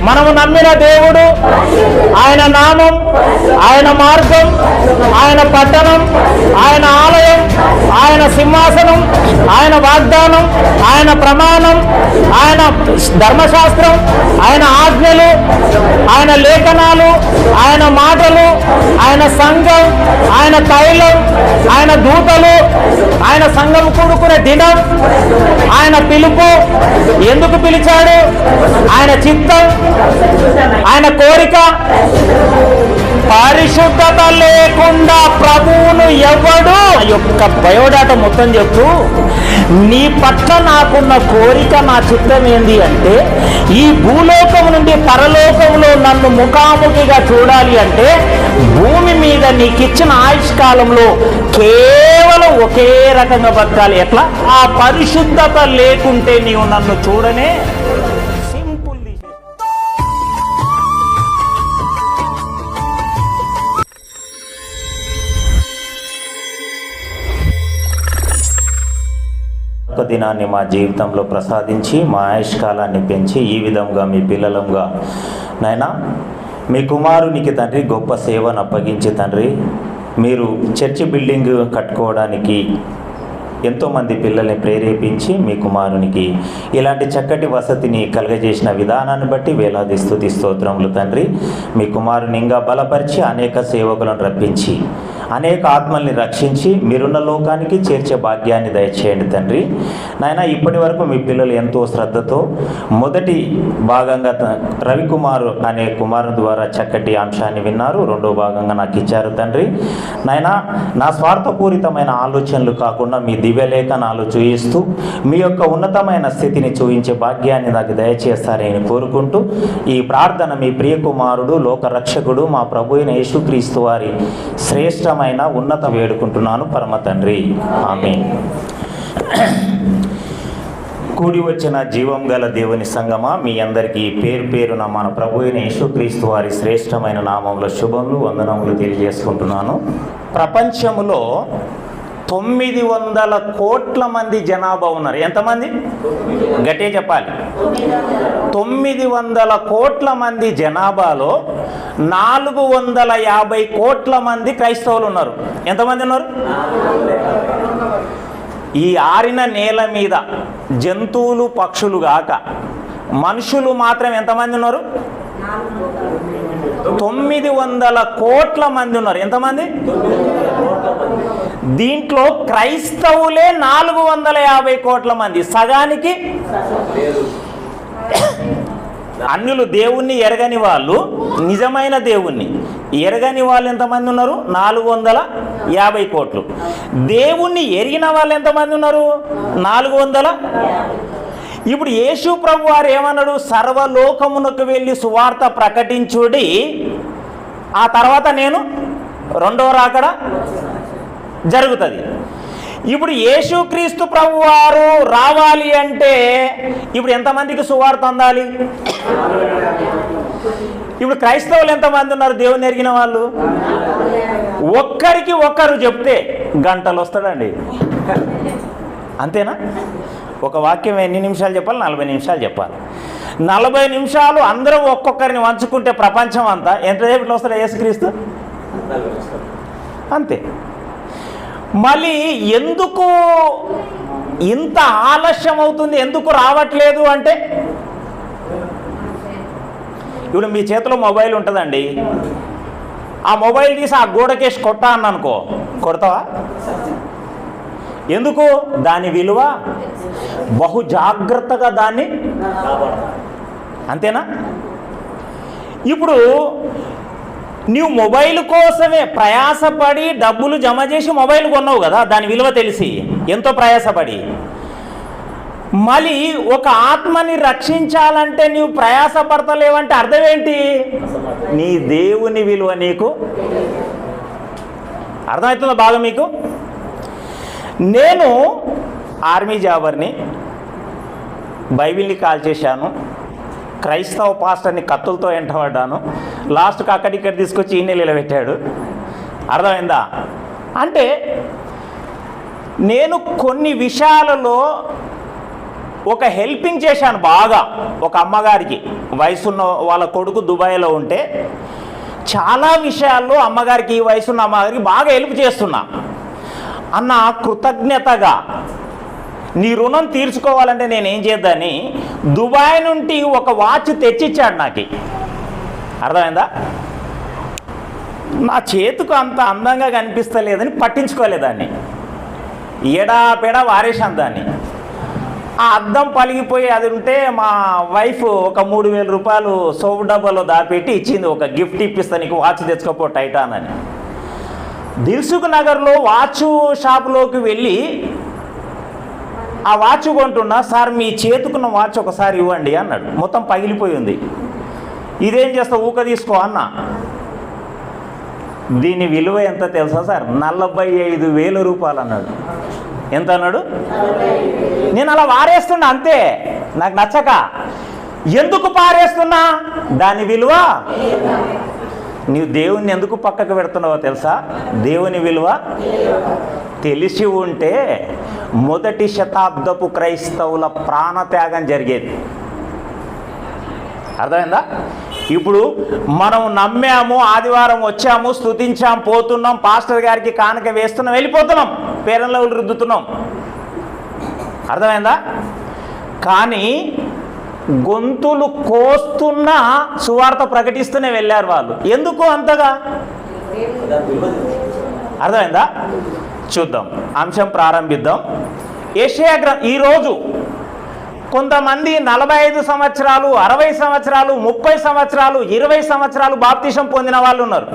మనము నమ్మిన దేవుడు, ఆయన నామం, ఆయన మార్గం, ఆయన పట్టణం, ఆయన ఆలయం, ఆయన సింహాసనం, ఆయన వాగ్దానం, ఆయన ప్రమాణం, ఆయన ధర్మశాస్త్రం, ఆయన ఆజ్ఞలు, ఆయన లేఖనాలు, ఆయన మాటలు, ఆయన సంఘం, ఆయన తైలం, ఆయన దూతలు, ఆయన సంఘం కూడుకునే దినం, ఆయన పిలుపు, ఎందుకు పిలిచాడు, ఆయన చిత్తం, ఆయన కోరిక. పరిశుద్ధత లేకుండా ప్రభువును ఎవడు యొక్క బయోడాటా మొత్తం చెప్పు. నీ పట్ల నాకున్న కోరిక, నా చిత్తం ఏంది అంటే, ఈ భూలోకం నుండి పరలోకంలో నన్ను ముఖాముఖిగా చూడాలి అంటే భూమి మీద నీకిచ్చిన ఆయుష్కాలంలో కేవలం ఒకే రకంగా బతకాలి. ఎట్లా? ఆ పరిశుద్ధత లేకుంటే నీవు నన్ను చూడనే. ఒక దినాన్ని మా జీవితంలో ప్రసాదించి మా ఆయుష్కాలాన్ని పెంచి ఈ విధంగా మీ పిల్లలంగా నాయనా మీ కుమారునికి తండ్రి గొప్ప సేవను అప్పగించి తండ్రి మీరు చర్చి బిల్డింగ్ కట్టుకోవడానికి ఎంతోమంది పిల్లల్ని ప్రేరేపించి మీ కుమారునికి ఇలాంటి చక్కటి వసతిని కలుగజేసిన విధానాన్ని బట్టి వేలాది స్తుతి స్తోత్రములు తండ్రి. మీ కుమారుని ఇంకా బలపరిచి అనేక సేవకులను రప్పించి అనేక ఆత్మల్ని రక్షించి మీరున్న లోకానికి చేర్చే భాగ్యాన్ని దయచేయండి తండ్రి. నాయన ఇప్పటి వరకు మీ పిల్లలు ఎంతో శ్రద్ధతో మొదటి భాగంగా రవికుమార్ అనే కుమారుని ద్వారా చక్కటి అంశాన్ని విన్నారు. రెండో భాగంగా నాకు ఇచ్చారు తండ్రి. నాయన నా స్వార్థపూరితమైన ఆలోచనలు కాకుండా మీ దివ్యలేఖనాలు చూయిస్తూ మీ యొక్క ఉన్నతమైన స్థితిని చూయించే భాగ్యాన్ని నాకు దయచేస్తారని కోరుకుంటూ ఈ ప్రార్థన మీ ప్రియ కుమారుడు లోకరక్షకుడు మా ప్రభు అయిన యేసుక్రీస్తు వారి శ్రేష్టమైన ఉన్నత వేడుకుంటున్నాను పరమ తండ్రి. ఆమేన్. కూడి వచ్చిన జీవం గల దేవుని సంగమా, మీ అందరికీ పేరు పేరున మన ప్రభు అయిన యేసుక్రీస్తు వారి శ్రేష్టమైన నామంలో శుభములు వందనములు తెలియజేసుకుంటున్నాను. ప్రపంచంలో 900 కోట్ల మంది జనాభా ఉన్నారు. ఎంతమంది? గట్టిగా చెప్పాలి. 900 కోట్ల మంది జనాభాలో 450 కోట్ల మంది క్రైస్తవులు ఉన్నారు. ఎంతమంది ఉన్నారు? ఈ ఆరిన నేల మీద జంతువులు పక్షులు గాక మనుషులు మాత్రం ఎంతమంది ఉన్నారు? 900 కోట్ల మంది ఉన్నారు. ఎంతమంది? దీంట్లో క్రైస్తవులే 450 కోట్ల మంది. సగానికి అన్యులు, దేవుణ్ణి ఎరగని వాళ్ళు, నిజమైన దేవుణ్ణి ఎరగని వాళ్ళు ఎంతమంది ఉన్నారు? 450 కోట్లు. దేవుణ్ణి ఎరిగిన వాళ్ళు ఎంతమంది ఉన్నారు? 400. ఇప్పుడు యేసు ప్రభు వారు ఏమన్నాడు? సర్వలోకమునకు వెళ్ళి సువార్త ప్రకటించుడి, ఆ తర్వాత నేను రెండవ రాకడ జరుగుతుంది. ఇప్పుడు యేసుక్రీస్తు ప్రభు వారు రావాలి అంటే ఇప్పుడు ఎంతమందికి సువార్త అందాలి? ఇప్పుడు క్రైస్తవులు ఎంతమంది ఉన్నారు? దేవుని ఎరిగిన వాళ్ళు ఒక్కరికి ఒక్కరు చెప్తే గంటలు వస్తాడండి. అంతేనా? ఒక వాక్యం ఎన్ని నిమిషాలు చెప్పాలి? 40 నిమిషాలు చెప్పాలి. 40 నిమిషాలు అందరూ ఒక్కొక్కరిని వంచుకుంటే ప్రపంచం అంతా ఎంతసేపట్లో వస్తాడు యేసుక్రీస్తు? అంతే. మళ్ళీ ఎందుకు ఇంత ఆలస్యం అవుతుంది, ఎందుకు రావట్లేదు అంటే, ఇప్పుడు మీ చేతిలో మొబైల్ ఉంటుందండి, ఆ మొబైల్ తీసి ఆ గోడకేసి కొట్టా అన్ననుకో, కొడతావా? ఎందుకు? దాని విలువ బహు జాగ్రత్తగా దాన్ని, అంతేనా? ఇప్పుడు నీవు మొబైల్ కోసమే ప్రయాసపడి డబ్బులు జమ చేసి మొబైల్ కొన్నావు కదా, దాని విలువ తెలిసి ఎంతో ప్రయాసపడి. మళ్ళీ ఒక ఆత్మని రక్షించాలంటే నీవు ప్రయాసపడతలేవంటే అర్థం ఏంటి? నీ దేవుని విలువ నీకు అర్థమవుతుందా బాగా మీకు? నేను ఆర్మీ జాబర్ని, బైబిల్ని కాల్ చేశాను, క్రైస్తవ పాస్టర్ని కత్తులతో ఎంటబడ్డాను, లాస్ట్కి అక్కడిక్కడ తీసుకొచ్చి ఈయన నిలబెట్టాడు. అర్థమైందా? అంటే నేను కొన్ని విషయాలలో ఒక హెల్పింగ్ చేశాను బాగా. ఒక అమ్మగారికి వయసున్న వాళ్ళ కొడుకు దుబాయ్లో ఉంటే చాలా విషయాల్లో అమ్మగారికి, ఈ వయసున్న అమ్మగారికి బాగా హెల్ప్ చేస్తున్నా అన్న కృతజ్ఞతగా నీ రుణం తీర్చుకోవాలంటే నేనేం చేద్దాని దుబాయ్ నుండి ఒక వాచ్ తెచ్చిచ్చాడు నాకు. అర్థమైందా? నా చేతికి అంత అందంగా కనిపిస్తలేదని పట్టించుకోలేదాన్ని, ఎడాపెడా వారేశాను దాన్ని. ఆ అద్దం పలిగిపోయి అది ఉంటే మా వైఫ్ ఒక 3,000 రూపాయలు సోపు డబ్బాలో దాపెట్టి ఇచ్చింది, ఒక గిఫ్ట్ ఇప్పిస్తా నీకు, వాచ్ తెచ్చుకోపో టైటాన్ అని. దిల్సుఖ్ నగర్లో వాచ్ షాపులోకి వెళ్ళి ఆ వాచ్ కొంటున్నా, సార్ మీ చేతుకున్న వాచ్ ఒకసారి ఇవ్వండి అన్నాడు. మొత్తం పగిలిపోయి ఉంది. ఇదేం చేస్తావు, ఊక తీసుకో అన్నా. దీని విలువ ఎంత తెలుసా సార్? 45,000 రూపాయలు అన్నాడు. ఎంత అన్నాడు? నేను అలా వారేస్తున్నా అంతే, నాకు నచ్చక. ఎందుకు పారేస్తున్నా? దాని విలువ. నీవు దేవుణ్ణి ఎందుకు పక్కకు పెడుతున్నావో తెలుసా? దేవుని విలువ తెలిసి ఉంటే మొదటి శతాబ్దపు క్రైస్తవుల ప్రాణత్యాగం జరిగేది. అర్థమైందా? ఇప్పుడు మనం నమ్మాము, ఆదివారం వచ్చాము, స్తుతించాం, పోతున్నాం, పాస్టర్ గారికి కానుక వేస్తున్నాం, వెళ్ళిపోతున్నాం, పేరెంట్లో రుద్దుతున్నాం. అర్థమైందా? కానీ గొంతులు కోస్తున్నా సువార్త ప్రకటిస్తూనే వెళ్ళారు వాళ్ళు. ఎందుకు అంతగా? అర్థమైందా? చూద్దాం, అంశం ప్రారంభిద్దాం. యెషయా గ్రంథం. ఈరోజు కొంతమంది 45 సంవత్సరాలు, 60 సంవత్సరాలు, 30 సంవత్సరాలు, 20 సంవత్సరాలు బాప్తిసం పొందిన వాళ్ళు ఉన్నారు.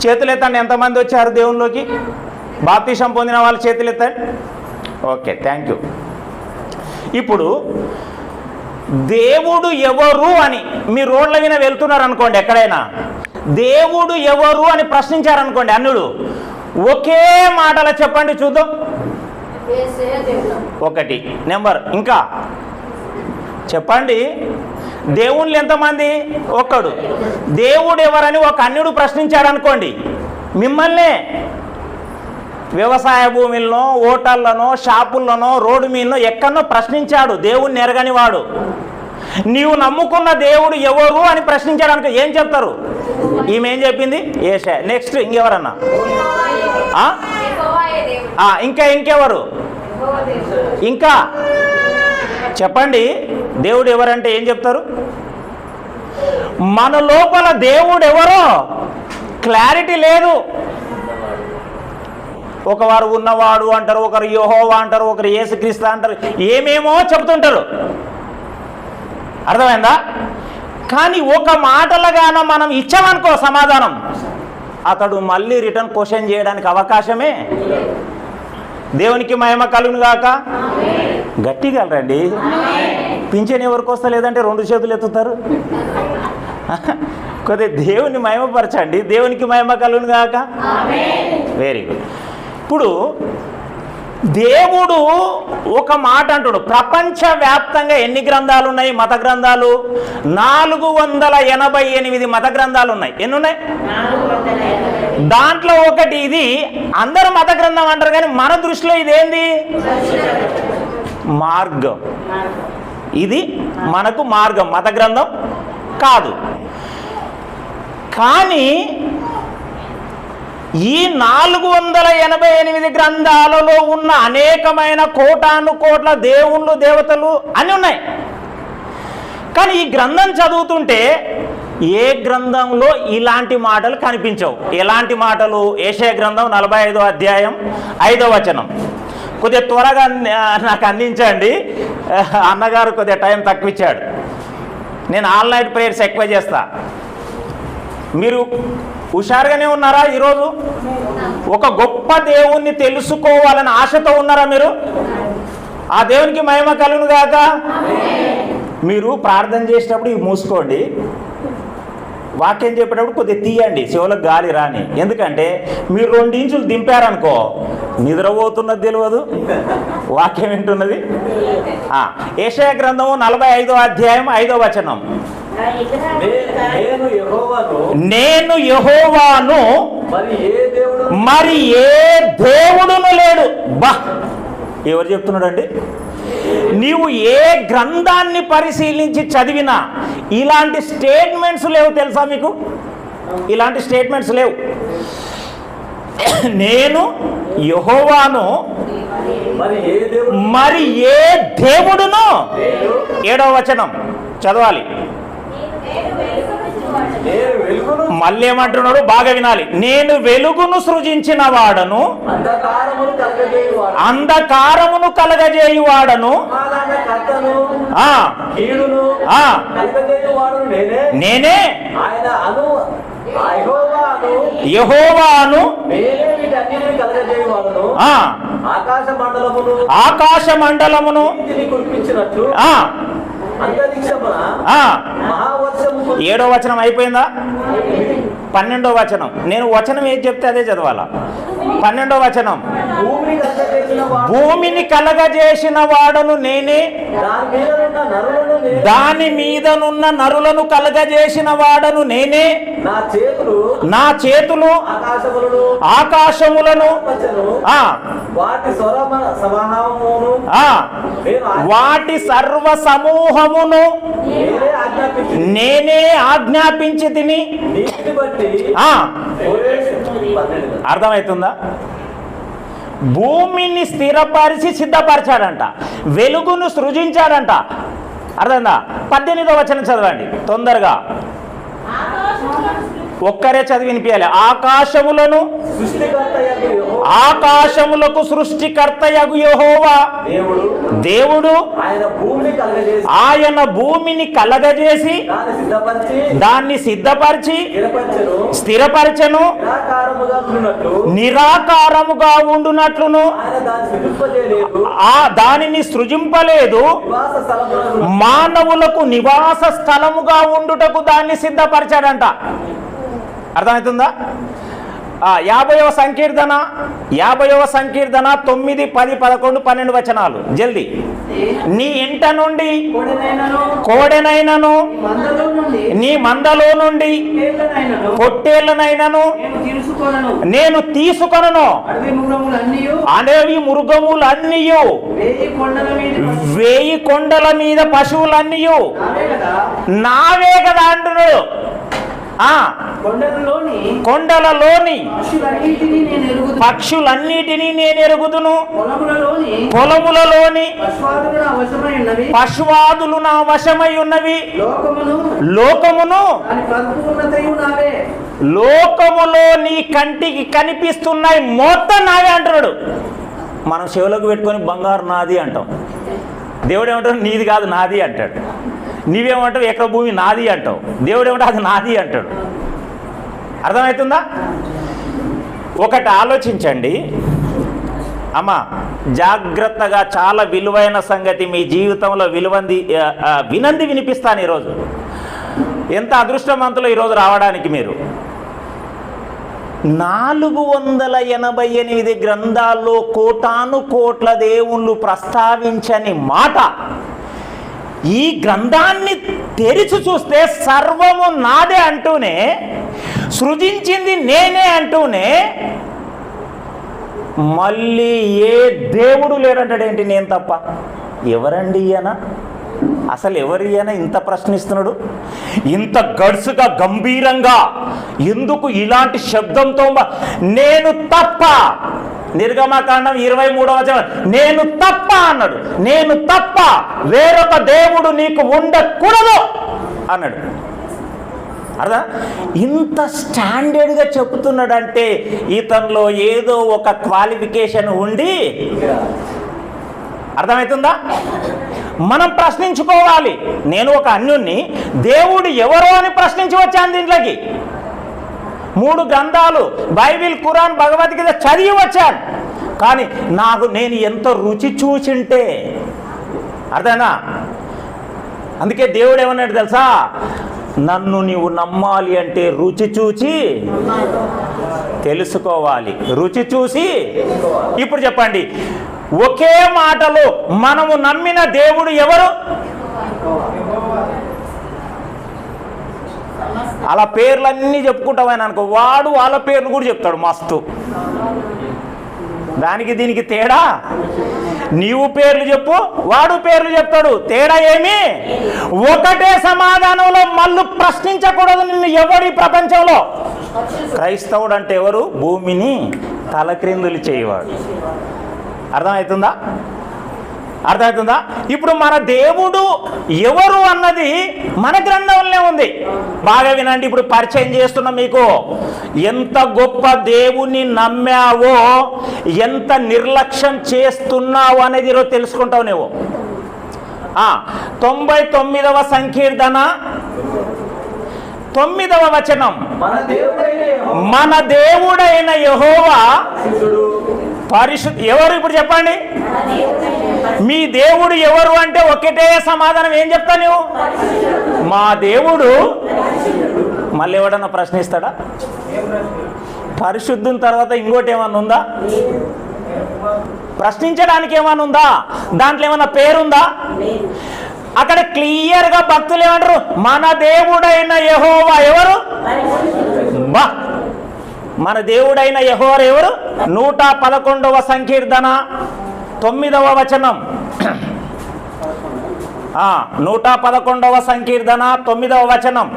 చేతులెత్తండి, ఎంతమంది వచ్చారు దేవునిలోకి? బాప్తిసం పొందిన వాళ్ళు చేతులెత్తండి. Okay, thank you. ఇప్పుడు దేవుడు ఎవరు అని మీ రోడ్ల మీద వెళ్తున్నారు అనుకోండి, ఎక్కడైనా దేవుడు ఎవరు అని ప్రశ్నించారనుకోండి అన్యుడు, ఒకే మాటలో చెప్పండి చూద్దాం. ఒకటి నెంబర్. ఇంకా చెప్పండి, దేవుళ్ళు ఎంతమంది? ఒక్కడు. దేవుడు ఎవరని ఒక అన్యుడు ప్రశ్నించాడు అనుకోండి, మిమ్మల్నే వ్యవసాయ భూముల్లో, హోటళ్లను, షాపుల్లోనో, రోడ్డు మీదనో ఎక్కడనో ప్రశ్నించాడు, దేవుణ్ణి ఎరగని వాడు. నీవు నమ్ముకున్న దేవుడు ఎవరు అని ప్రశ్నించాడు అనుకో, ఏం చెప్తారు? ఈమె ఏం చెప్పింది? యెషయా. నెక్స్ట్ ఇంకెవరన్నా? ఇంకెవరు? ఇంకా చెప్పండి, దేవుడు ఎవరంటే ఏం చెప్తారు? మన లోపల దేవుడు ఎవరో క్లారిటీ లేదు. ఒకవారు ఉన్నవాడు అంటారు, ఒకరు యెహోవా అంటారు, ఒకరు యేసుక్రీస్తు అంటారు, ఏమేమో చెప్తుంటారు. అర్థమైందా? కానీ ఒక మాటలుగాన మనం ఇచ్చామనుకో సమాధానం, అతడు మళ్ళీ రిటర్న్ క్వశ్చన్ చేయడానికి అవకాశమే. దేవునికి మహిమ కలుగును గాక. గట్టిగా రండి. పింఛన్ ఎవరికి వస్తా లేదంటే 2 చేతులు ఎత్తుతారు. కొద్దిగా దేవుని మహిమపరచండి. దేవునికి మహిమ కలుగును గాక. Very good. ఇప్పుడు దేవుడు ఒక మాట అంటాడు. ప్రపంచవ్యాప్తంగా ఎన్ని గ్రంథాలు ఉన్నాయి? మత గ్రంథాలు 488 మత గ్రంథాలు ఉన్నాయి. ఎన్ని ఉన్నాయి? దాంట్లో ఒకటి ఇది. అందరూ మత గ్రంథం అంటారు, కానీ మన దృష్టిలో ఇదేంది? మార్గం. ఇది మనకు మార్గం, మత గ్రంథం కాదు. కానీ ఈ 488 గ్రంథాలలో ఉన్న అనేకమైన కోటాను కోట్ల దేవుళ్ళు, దేవతలు అన్నీ ఉన్నాయి. కానీ ఈ గ్రంథం చదువుతుంటే ఏ గ్రంథంలో ఇలాంటి మాటలు కనిపించవు. ఎలాంటి మాటలు? యెషయా గ్రంథం 45వ అధ్యాయం 5వ వచనం. కొద్దిగా త్వరగా నాకు అందించండి. అన్నగారు కొద్దిగా టైం తక్కువ ఇచ్చాడు. నేను ఆల్ నైట్ ప్రేయర్స్ ఎక్కువ చేస్తా. మీరు హుషారుగానే ఉన్నారా? ఈరోజు ఒక గొప్ప దేవుణ్ణి తెలుసుకోవాలని ఆశతో ఉన్నారా మీరు? ఆ దేవునికి మహిమ కలుగును గాక. మీరు ప్రార్థన చేసేటప్పుడు ఇవి మూసుకోండి, వాక్యం చెప్పేటప్పుడు కొద్దిగా తీయండి, చెవులకు గాలి రాని. ఎందుకంటే మీరు 2 ఇంచులు దింపారనుకో, నిద్రపోతున్నది తెలియదు, వాక్యం వింటున్నది. యెషయా గ్రంథము 45వ అధ్యాయం 5వ వచనం. నేను యెహోవాను, మరి ఏ దేవుడును లేడు. బా, ఎవరు చెప్తున్నాడు అండి? నీవు ఏ గ్రంథాన్ని పరిశీలించి చదివినా ఇలాంటి స్టేట్మెంట్స్ లేవు తెలుసా మీకు? ఇలాంటి స్టేట్మెంట్స్ లేవు. నేను యెహోవాను, మరి ఏ దేవుడును. 7వ వచనం చదవాలి. మళ్ళీ ఏమంటున్నాడు? బాగా వినాలి. నేను వెలుగును సృజించిన వాడను, అంధకారమును కలగజేయువాడను, నేనే యెహోవాను, ఆకాశ మండలమును 7వ వచనం అయిపోయిందా? 12వ వచనం. నేను వచనం ఏది చెప్తే అదే చదవాలా. 12వ వచనం, భూమిని కలగజేసిన వాడను నేనే, దాని మీదనున్న నరులను కలగజేసిన వాడను నేనే, నా చేతులు ఆకాశములను వాటి సర్వ సమూహమును నేనే ఆజ్ఞాపించి తిని. అర్థమవుతుందా? భూమిని స్థిరపరిచి సిద్ధపరిచాడంట, వెలుగును సృజించాడంట. అర్థందా? 18వ వచనం చదవండి తొందరగా, ఒక్కరే చదివి వినిపించాలి. ఆకాశములకు సృష్టికర్తయగు యెహోవా దేవుడు ఆయన భూమిని కలగజేసి దాన్ని సిద్ధపరిచి స్థిరపరచెను, నిరాకారముగా ఉండునట్లును దానిని సృజింపలేదు, మానవులకు నివాస స్థలముగా ఉండుటకు దాన్ని సిద్ధపరిచాడంట. అర్థమవుతుందా? 50వ సంకీర్తన 9, 10, 11, 12 వచనాలు జల్దీ. నీ ఇంట నుండి కోడెనైనను, నీ మందలో నుండి పొట్టేళ్లనైనను నేను తీసుకొనను, అడవి మృగములన్నీయు, 1000 కొండల మీద పశువులన్నీయు నావే కదా అంటున్నాడు. కొండలలోని పక్షులన్నిటినీ నేను ఎరుగుదును, పొలములలోని పశువాదులు నా వశమై ఉన్నవి, లోకములో నీ కంటికి కనిపిస్తున్నాయి మొత్తం నావే అంటున్నాడు. మనం చెవులకు పెట్టుకొని బంగారు నాది అంటాం, దేవుడు ఏమంటాడు? నీది కాదు నాది అంటాడు. నీవేమంటావు? ఎక్కడ భూమి నాది అంటావు, దేవుడు ఏమంటావు? అది నాది అంటాడు. అర్థమవుతుందా? ఒకటి ఆలోచించండి అమ్మా, జాగ్రత్తగా. చాలా విలువైన సంగతి మీ జీవితంలో వినంది వినిపిస్తాను ఈరోజు. ఎంత అదృష్టవంతులు ఈరోజు రావడానికి మీరు. 488 గ్రంథాల్లో కోటాను కోట్ల దేవుళ్ళు ప్రస్తావించని మాట ఈ గ్రంథాన్ని తెరిచి చూస్తే సర్వము నాదే అంటూనే, సృజించింది నేనే అంటూనే, మళ్ళీ ఏ దేవుడు లేడంటాడేంటి? నేను తప్ప. ఎవరండి ఈయన? అసలు ఎవరు ఈయన ఇంత ప్రశ్నిస్తున్నాడు? ఇంత గడుసుగా గంభీరంగా ఎందుకు ఇలాంటి శబ్దంతో? నేను తప్ప. నిర్గమకాండం 23వ వచనం, నేను తప్ప అన్నాడు. నేను తప్ప వేరొక దేవుడు నీకు ఉండకూడదు అన్నాడు. అర్థం? ఇంత స్టాండర్డ్గా చెప్తున్నాడంటే ఇతనిలో ఏదో ఒక క్వాలిఫికేషన్ ఉండి. అర్థమవుతుందా? మనం ప్రశ్నించుకోవాలి. నేను ఒక అన్యుణ్ణి, దేవుడు ఎవరో అని ప్రశ్నించి వచ్చాను దీంట్లోకి. 3 గ్రంథాలు బైబిల్, ఖురాన్, భగవద్గీత చదివి వచ్చాను. కానీ నేను ఎంత రుచి చూసింటే. అర్థమేనా? అందుకే దేవుడు ఏమన్నాడు తెలుసా? నన్ను నీవు నమ్మాలి అంటే రుచి చూచి తెలుసుకోవాలి. రుచి చూసి. ఇప్పుడు చెప్పండి, ఒకే మాటలో మనము నమ్మిన దేవుడు ఎవరు? అలా పేర్లన్నీ చెప్పుకుంటామని అనుకో, వాడు వాళ్ళ పేర్లు కూడా చెప్తాడు మస్తు. దానికి దీనికి తేడా. నీవు పేర్లు చెప్పు, వాడు పేర్లు చెప్తాడు. తేడా ఏమి? ఒకటే సమాధానంలో మళ్ళీ ప్రశ్నించకూడదు నిన్ను ఎవడు ఈ ప్రపంచంలో. క్రైస్తవుడు అంటే ఎవరు? భూమిని తలక్రిందులు చేయవాడు. అర్థమవుతుందా? అర్థమవుతుందా? ఇప్పుడు మన దేవుడు ఎవరు అన్నది మన గ్రంథంలో ఉంది. బాగా వినండి. ఇప్పుడు పరిచయం చేస్తున్నా మీకు. ఎంత గొప్ప దేవుణ్ణి నమ్మావో, ఎంత నిర్లక్ష్యం చేస్తున్నావు అనేది ఈరోజు తెలుసుకుంటావు నువ్వు. 99వ సంకీర్తన 9వ వచనం, మన దేవుడైన యెహోవా పరిశుద్ధ. ఎవరు ఇప్పుడు చెప్పండి? మీ దేవుడు ఎవరు అంటే ఒకటే సమాధానం. ఏం చెప్తా నువ్వు? మా దేవుడు. మళ్ళీ ఎవడన్నా ప్రశ్నిస్తాడా? పరిశుద్ధం తర్వాత ఇంకోటి ఏమన్నా ఉందా? ప్రశ్నించడానికి ఏమన్నా ఉందా? దాంట్లో ఏమన్నా పేరుందా? అక్కడ క్లియర్గా భక్తులు ఏమంటారు? మన దేవుడైన యెహోవా ఎవరు? బా, మన దేవుడైన యెహోవా ఎవరు? 111వ సంకీర్తన 9వ వచనం. 111వ సంకీర్తన 9వ వచనం.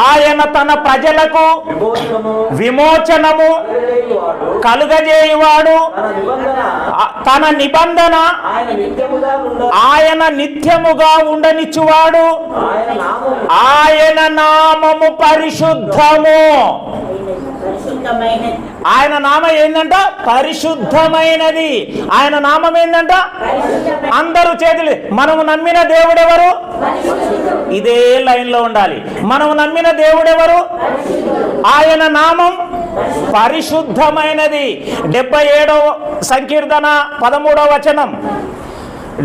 ఆయన తన ప్రజలకు విమోచనము కలుగజేయువాడు, తన నిబంధన ఆయన నిత్యముగా ఉండనిచ్చువాడు, ఆయన నామము పరిశుద్ధము. ఆయన నామం ఏందంట? పరిశుద్ధమైనది. ఆయన నామం ఏందంట? అందరూ చేతులు. మనము నమ్మిన దేవుడెవరు? ఇదే లైన్లో ఉండాలి. మనము నమ్మిన దేవుడెవరు? ఆయన నామం పరిశుద్ధమైనది. 77వ సంకీర్తన 13వ వచనం.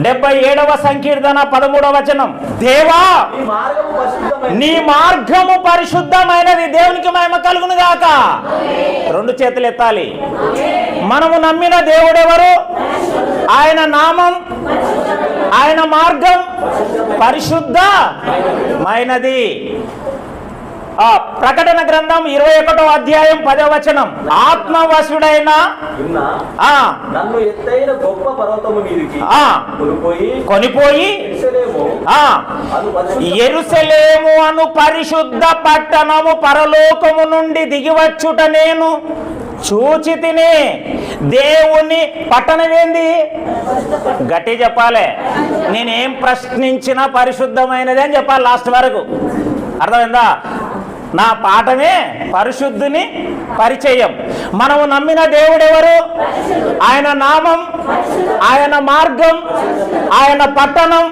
77వ సంకీర్తన 13వ వచనం. దేవా, నీ మార్గము పరిశుద్ధమైనది. దేవునికి మహిమ కలుగును గాక. 2 చేతులు ఎత్తాలి. మనము నమ్మిన దేవుడెవరు? ఆయన నామం, ఆయన మార్గం పరిశుద్ధమైనది. ప్రకటన గ్రంథం 21వ అధ్యాయం 10వ వచనం. ఆత్మవశుడైన కొనిపోయి యెరూషలేము అను పరిశుద్ధ పట్టణము పరలోకము నుండి దిగివచ్చుట నేను చూచి తిని. దేవుని పట్టణం ఏంది? గట్టి చెప్పాలి. నేనేం ప్రశ్నించినా పరిశుద్ధమైనది అని చెప్పాలి లాస్ట్ వరకు. అర్థమైందా? నా పాఠమే పరిశుద్ధుని పరిచయం. మనము నమ్మిన దేవుడెవరు? ఆయన నామం, ఆయన మార్గం, ఆయన పట్టణం.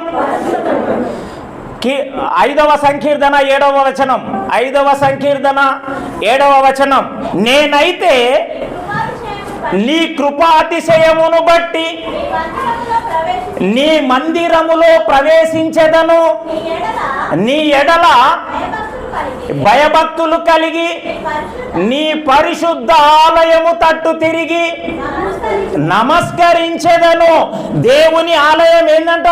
5వ సంకీర్తన 7వ వచనం. 5వ సంకీర్తన 7వ వచనం. నేనైతే నీ కృపాతిశయమును బట్టి నీ మందిరములో ప్రవేశించెదను. నీ ఎడల భయభక్తులు కలిగి నీ పరిశుద్ధ ఆలయము తట్టు తిరిగి నమస్కరించెదను. దేవుని ఆలయం ఏందంట?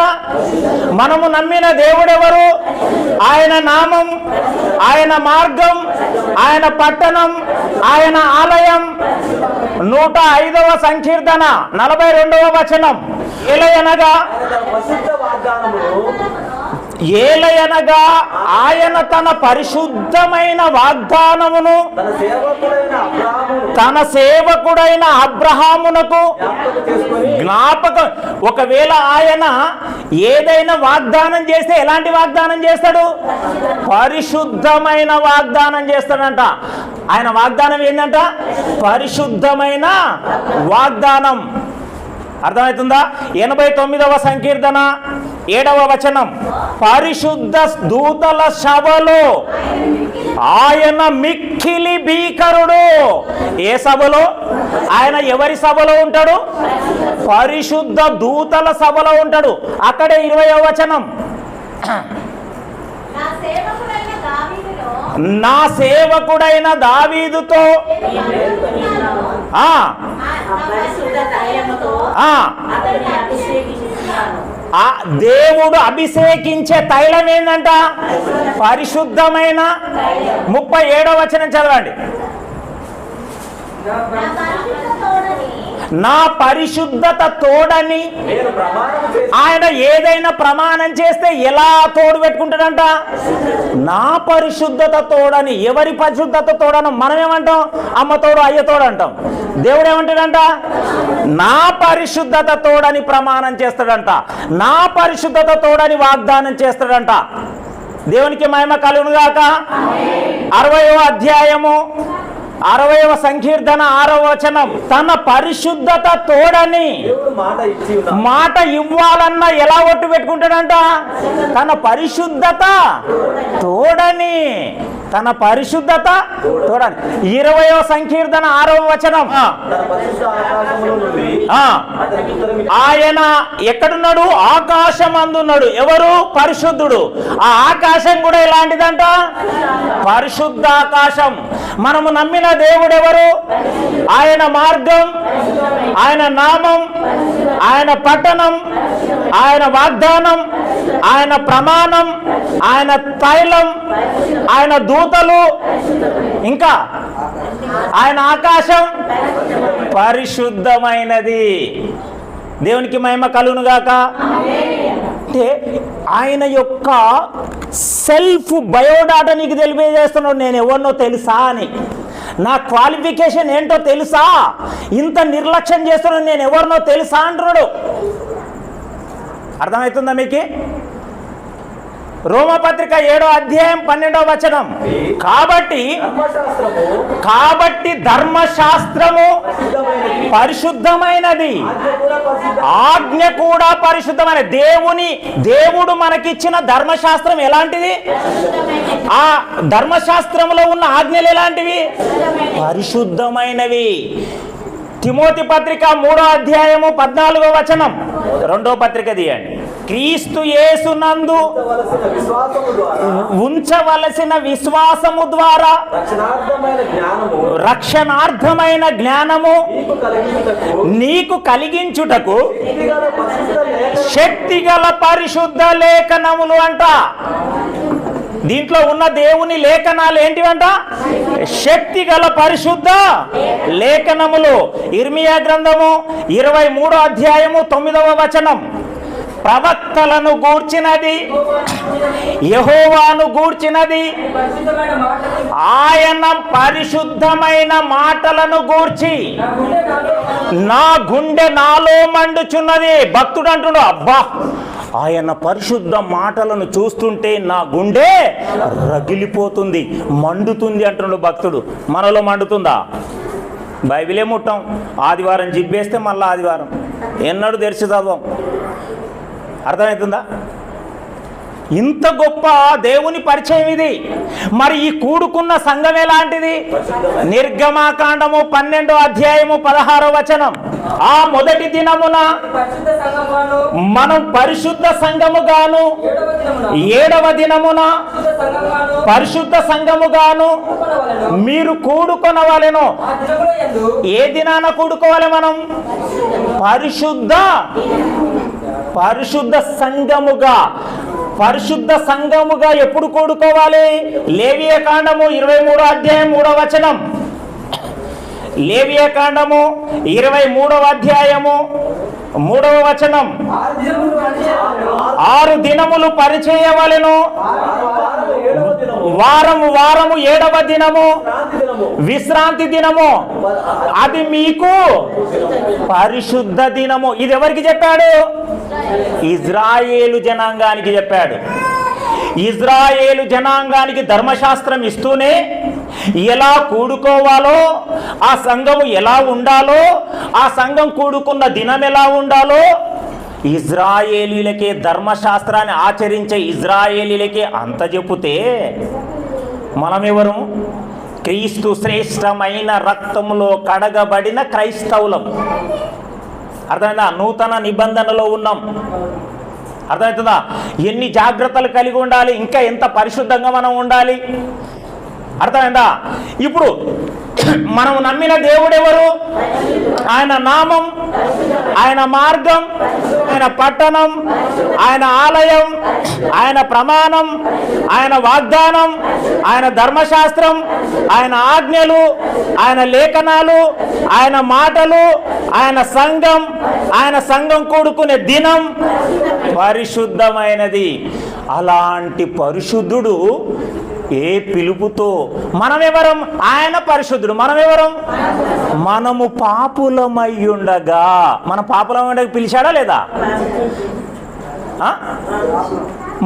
మనము నమ్మిన దేవుడెవరు? ఆయన నామం, ఆయన మార్గం, ఆయన పట్టణం, ఆయన ఆలయం. 105వ సంకీర్తన 42వ వచనం. ఏలయనగా ఆయన తన పరిశుద్ధమైన వాగ్దానమును తన సేవకుడైన అబ్రహామునకు జ్ఞాపకం. ఒకవేళ ఆయన ఏదైనా వాగ్దానం చేస్తే ఎలాంటి వాగ్దానం చేస్తాడు? పరిశుద్ధమైన వాగ్దానం చేస్తాడంట. ఆయన వాగ్దానం ఏంటంట? పరిశుద్ధమైన వాగ్దానం. అర్థమవుతుందా? 89వ సంకీర్తన 7వ వచనం. పరిశుద్ధ దూతల సభలో ఆయన మిక్కిలి భీకరుడు. ఏ సభలో? ఆయన ఎవరి సభలో ఉంటాడు? పరిశుద్ధ దూతల సభలో ఉంటాడు. అక్కడే 20వ వచనం. నా సేవకుడైన దావీదుతో దేవుడు అభిషేకించే తైలం ఏందంట? పరిశుద్ధమైన. 37వ వచనం చదవండి. నా పరిశుద్ధత తోడని. ఆయన ఏదైనా ప్రమాణం చేస్తే ఎలా తోడు పెట్టుకుంటాడంట? నా పరిశుద్ధత తోడని. ఎవరి పరిశుద్ధత తోడను మనం ఏమంటాం? అమ్మ తోడు, అయ్య తోడు అంటాం. దేవుడు ఏమంటాడంట? నా పరిశుద్ధత తోడని ప్రమాణం చేస్తాడంట. నా పరిశుద్ధత తోడని వాగ్దానం చేస్తాడంట. దేవునికి మహిమ కలుగునుగాక. 60వ అధ్యాయము 60వ సంకీర్తన 6వ వచనం. తన పరిశుద్ధత తోడని. మాట ఇవ్వాలన్నా ఎలా ఒట్టు పెట్టుకుంటాడంట? తన పరిశుద్ధత తోడని. తన పరిశుద్ధత తోడని. 20వ సంకీర్తన 6వ వచనం. ఆయన ఎక్కడున్నాడు? ఆకాశమందున్నాడు. ఎవరు? పరిశుద్ధుడు. ఆ ఆకాశం కూడా ఎలాంటిదంట? పరిశుద్ధ ఆకాశం. మనము నమ్మిన దేవుడు ఎవరు? ఆయన మార్గం, ఆయన నామం, ఆయన పట్టణం, ఆయన వాగ్దానం, ఆయన ప్రమాణం, ఆయన తైలం, ఆయన దూతలు, ఇంకా ఆయన ఆకాశం పరిశుద్ధమైనది. దేవునికి మహిమ కలుగునుగాక. అంటే ఆయన యొక్క సెల్ఫ్ బయోడాటా నీకు తెలియజేస్తున్నాడు. నేను ఎవరినో తెలుసా అని. నా క్వాలిఫికేషన్ ఏంటో తెలుసా? ఇంత నిర్లక్ష్యం చేస్తున్నాడు, నేను ఎవరినో తెలుసా అంటున్నాడు. అర్థమవుతుందా మీకు? రోమపత్రిక 7వ అధ్యాయం 12వ వచనం. కాబట్టి ధర్మశాస్త్రము పరిశుద్ధమైనది, ఆజ్ఞ కూడా పరిశుద్ధమైనది. దేవుడు మనకిచ్చిన ధర్మశాస్త్రం ఎలాంటిది? ఆ ధర్మశాస్త్రంలో ఉన్న ఆజ్ఞలు ఎలాంటివి? పరిశుద్ధమైనవి. తిమోతి పత్రిక 3వ అధ్యాయము 14వ వచనం. 2వ పత్రిక తీయండి. క్రీస్తు యేసునందు ఉంచవలసిన విశ్వాసము ద్వారా రక్షణార్థమైన జ్ఞానము నీకు కలిగించుటకు శక్తిగల పరిశుద్ధ లేఖనములు అంట. దీంట్లో ఉన్న దేవుని లేఖనాలు ఏంటివంట? శక్తిగల పరిశుద్ధ లేఖనములు. ఇర్మియా గ్రంథము 23వ అధ్యాయము 9వ వచనం. ప్రవక్తలను గూర్చినది, యెహోవాను గూర్చినది, ఆయన పరిశుద్ధమైన మాటలను గూర్చి నా గుండె నాలో మండుచున్నది. భక్తుడు అంటున్నాడు, అబ్బా ఆయన పరిశుద్ధ మాటలను చూస్తుంటే నా గుండె రగిలిపోతుంది, మండుతుంది అంటున్నాడు భక్తుడు. మనలో మండుతుందా? బైబిలే ముట్టాం. ఆదివారం జిబ్బేస్తే మళ్ళీ ఆదివారం ఎన్నడూ తెరిచి చదవం. అర్థమవుతుందా? ఇంత గొప్ప దేవుని పరిచయం ఇది. మరి ఈ కూడుకున్న సంఘం ఎలాంటిది? నిర్గమాకాండము 12వ అధ్యాయము 16వ వచనం. ఆ మొదటి దినమున మనం పరిశుద్ధ సంఘముగాను, 7వ దినమున పరిశుద్ధ సంఘముగాను మీరు కూడుకొనవలెను. ఏ దినాన కూడుకోవాలి మనం? పరిశుద్ధ సంఘముగా. పరిశుద్ధ సంఘముగా ఎప్పుడు కూడుకోవాలి? లేవియకాండము 23వ అధ్యాయం 3వ వచనం. లేవియకాండము 23వ అధ్యాయము 3వ వచనం. 6 దినములు పరిచయవలెను. వారము 7వ దినము విశ్రాంతి దినము, అది మీకు పరిశుద్ధ దినము. ఇది ఎవరికి చెప్పాడు? ఇజ్రాయేలు జనాంగానికి చెప్పాడు. ఇజ్రాయేలు జనాంగానికి ధర్మశాస్త్రం ఇస్తూనే ఎలా కూడుకోవాలో, ఆ సంఘము ఎలా ఉండాలో, ఆ సంఘం కూడుకున్న దినం ఎలా ఉండాలో ఇజ్రాయేలీలకే, ధర్మశాస్త్రాన్ని ఆచరించే ఇజ్రాయేలీలకే అంత చెప్పుతే మనమెవరు? క్రీస్తు శ్రేష్టమైన రక్తములో కడగబడిన క్రైస్తవులం. అర్థమైందా? నూతన నిబంధనలో ఉన్నాం. అర్థమవుతుందా? ఎన్ని జాగ్రత్తలు కలిగి ఉండాలి, ఇంకా ఎంత పరిశుద్ధంగా మనం ఉండాలి. అర్థమైందా? ఇప్పుడు మనము నమ్మిన దేవుడెవరు? ఆయన నామం, ఆయన మార్గం, ఆయన పట్టణం, ఆయన ఆలయం, ఆయన ప్రమాణం, ఆయన వాగ్దానం, ఆయన ధర్మశాస్త్రం, ఆయన ఆజ్ఞలు, ఆయన లేఖనాలు, ఆయన మాటలు, ఆయన సంఘం, ఆయన సంఘం కూడుకునే దినం పరిశుద్ధమైనది. అలాంటి పరిశుద్ధుడు ఏ పిలుపుతో, మనమెవరం? ఆయన పరిశుద్ధుడు, మనమెవరం? మనము పాపులమయ్యుండగా, మన పాపులమయ్యుండగా పిలిచాడా లేదా?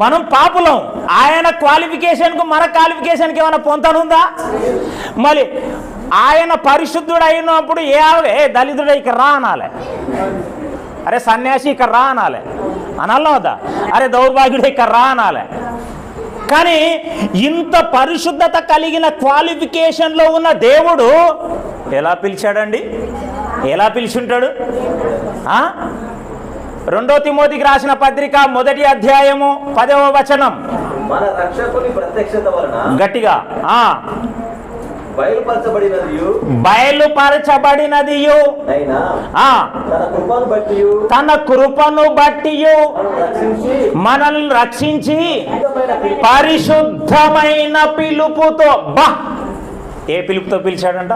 మనం పాపులం. ఆయన క్వాలిఫికేషన్కు మన క్వాలిఫికేషన్కి ఏమైనా పొంతనుందా? మరి ఆయన పరిశుద్ధుడు అయినప్పుడు ఏ దళితుడు ఇక్కడ రా అనాలి, అరే సన్యాసి ఇక్కడ రా అనాలి, అనాలా వద్దా? అరే దౌర్భాగ్యుడు ఇక్కడ రా అనాలి. కానీ ఇంత పరిశుద్ధత కలిగిన క్వాలిఫికేషన్లో ఉన్న దేవుడు ఎలా పిలిచాడండి? ఎలా పిలిచుంటాడు? 2 తిమోతికి రాసిన పత్రిక 1వ అధ్యాయము 10వ వచనం. మన రక్షకుని ప్రత్యక్షత వలన గట్టిగా బయలుపరచబడినదియు తన కృపను బట్టి మనల్ని రక్షించి పరిశుద్ధమైన పిలుపుతో, ఏ పిలుపుతో పిలిచాడంట?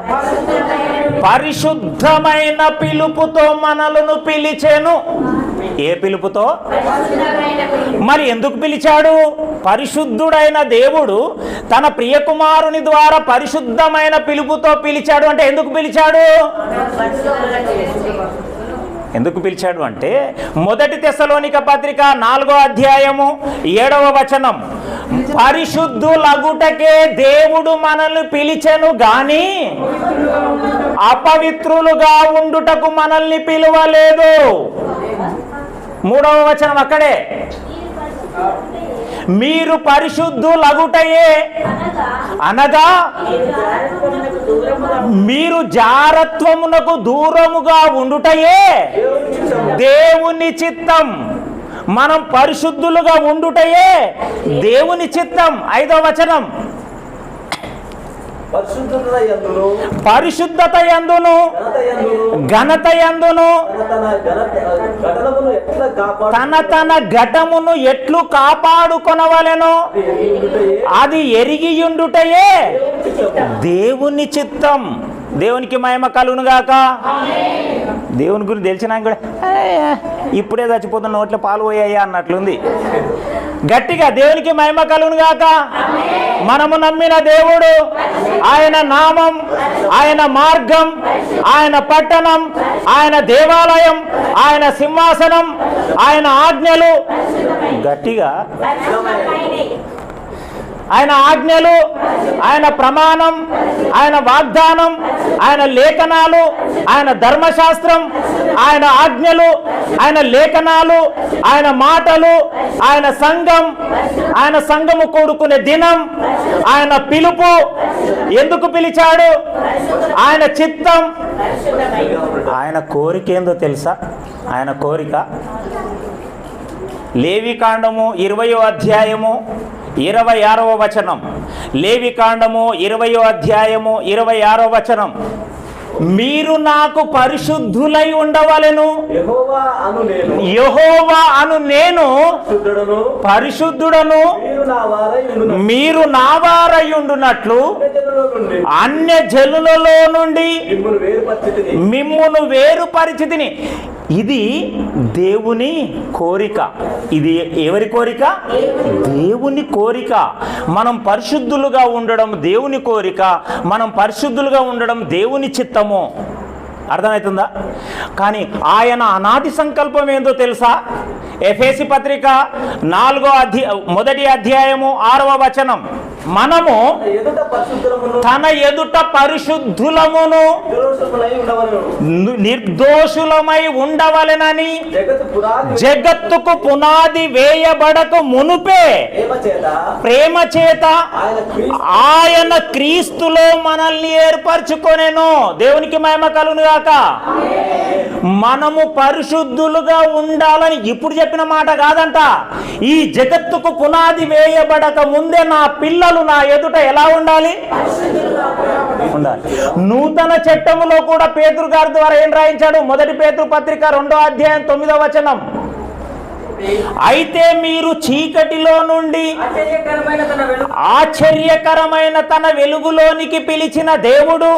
పరిశుద్ధమైన పిలుపుతో మనలను పిలిచెను. ఏ పిలుపుతో? మరి ఎందుకు పిలిచాడు? పరిశుద్ధుడైన దేవుడు తన ప్రియకుమారుని ద్వారా పరిశుద్ధమైన పిలుపుతో పిలిచాడు అంటే ఎందుకు పిలిచాడు? ఎందుకు పిలిచాడు అంటే 1 తెస్సలోనిక పత్రిక 4వ అధ్యాయము 7వ వచనం. పరిశుద్ధులగుటకే దేవుడు మనల్ని పిలిచెను గాని అపవిత్రులుగా ఉండుటకు మనల్ని పిలువలేదు. 3వ వచనం అక్కడే. మీరు పరిశుద్ధులగుటయే అనగా మీరు జారత్వమునకు దూరముగా ఉండుటయే దేవుని చిత్తం. మనం పరిశుద్ధులుగా ఉండుటయే దేవుని చిత్తం. 5వ వచనం. పరిశుద్ధత యందును ఘనత యందును తన ఘటమును ఎట్లు కాపాడుకొనవలెనో అది ఎరిగియుండుటయే దేవుని చిత్తం. దేవునికి మహిమ కలుగునుగాక. దేవుని గురించి తెలిసినా కూడా ఇప్పుడే చచ్చిపోతున్న నోట్లో పాలు పోయాయా అన్నట్లుంది. గట్టిగా దేవునికి మహిమ కలుగునుగాక. మనము నమ్మిన దేవుడు, ఆయన నామం, ఆయన మార్గం, ఆయన పట్టణం, ఆయన దేవాలయం, ఆయన సింహాసనం, ఆయన ఆజ్ఞలు, గట్టిగా ఆయన ఆజ్ఞలు, ఆయన ప్రమాణం, ఆయన వాగ్దానం, ఆయన లేఖనాలు, ఆయన ధర్మశాస్త్రం, ఆయన ఆజ్ఞలు, ఆయన లేఖనాలు, ఆయన మాటలు, ఆయన సంఘం, ఆయన సంఘము కూడుకునే దినం, ఆయన పిలుపు. ఎందుకు పిలిచాడు? ఆయన చిత్తం. ఆయన కోరిక ఏందో తెలుసా? ఆయన కోరిక లేవికాండము 20వ అధ్యాయము 26వ వచనం. లేవికాండము 20వ అధ్యాయము 26వ వచనం. మీరు నాకు పరిశుద్ధులై ఉండవలెను. యెహోవా అను నేను పరిశుద్ధుడను. మీరు నా వారై ఉండునట్లు అన్య జనులలో నుండి మిమ్మును వేరుపరిచితిని. ఇది దేవుని కోరిక. ఇది ఎవరి కోరిక? దేవుని కోరిక. మనం పరిశుద్ధులుగా ఉండడం దేవుని కోరిక. మనం పరిశుద్ధులుగా ఉండడం దేవుని చిత్తము. అర్థమవుతుందా? కానీ ఆయన అనాది సంకల్పం ఏందో తెలుసా? ఎఫెసీ పత్రిక 1వ అధ్యాయము 6వ వచనం. మనము తన ఎదుట పరిశుద్ధులమును నిర్దోషులమై ఉండవలెనని జగత్తుకు పునాది వేయబడక మునుపే ప్రేమ చేత ఆయన క్రీస్తులో మనల్ని ఏర్పరచుకొనెను. దేవునికి మహిమ కలుగునుగాక. మనము పరిశుద్ధులుగా ఉండాలని ఇప్పుడు చెప్పిన మాట కాదంట. ఈ జగత్తుకు పునాది వేయబడక ముందే నా పిల్లలు నా ఎదుట ఎలా ఉండాలి? ఉండాలి. నూతన చట్టములో కూడా పేతురు గారి ద్వారా ఏం రాయించాడు? మొదటి పేతురు పత్రిక 2వ అధ్యాయం 9వ వచనం, అయితే మీరు చీకటిలో నుండి ఆశ్చర్యకరమైన తన వెలుగులోనికి పిలిచిన దేవుడు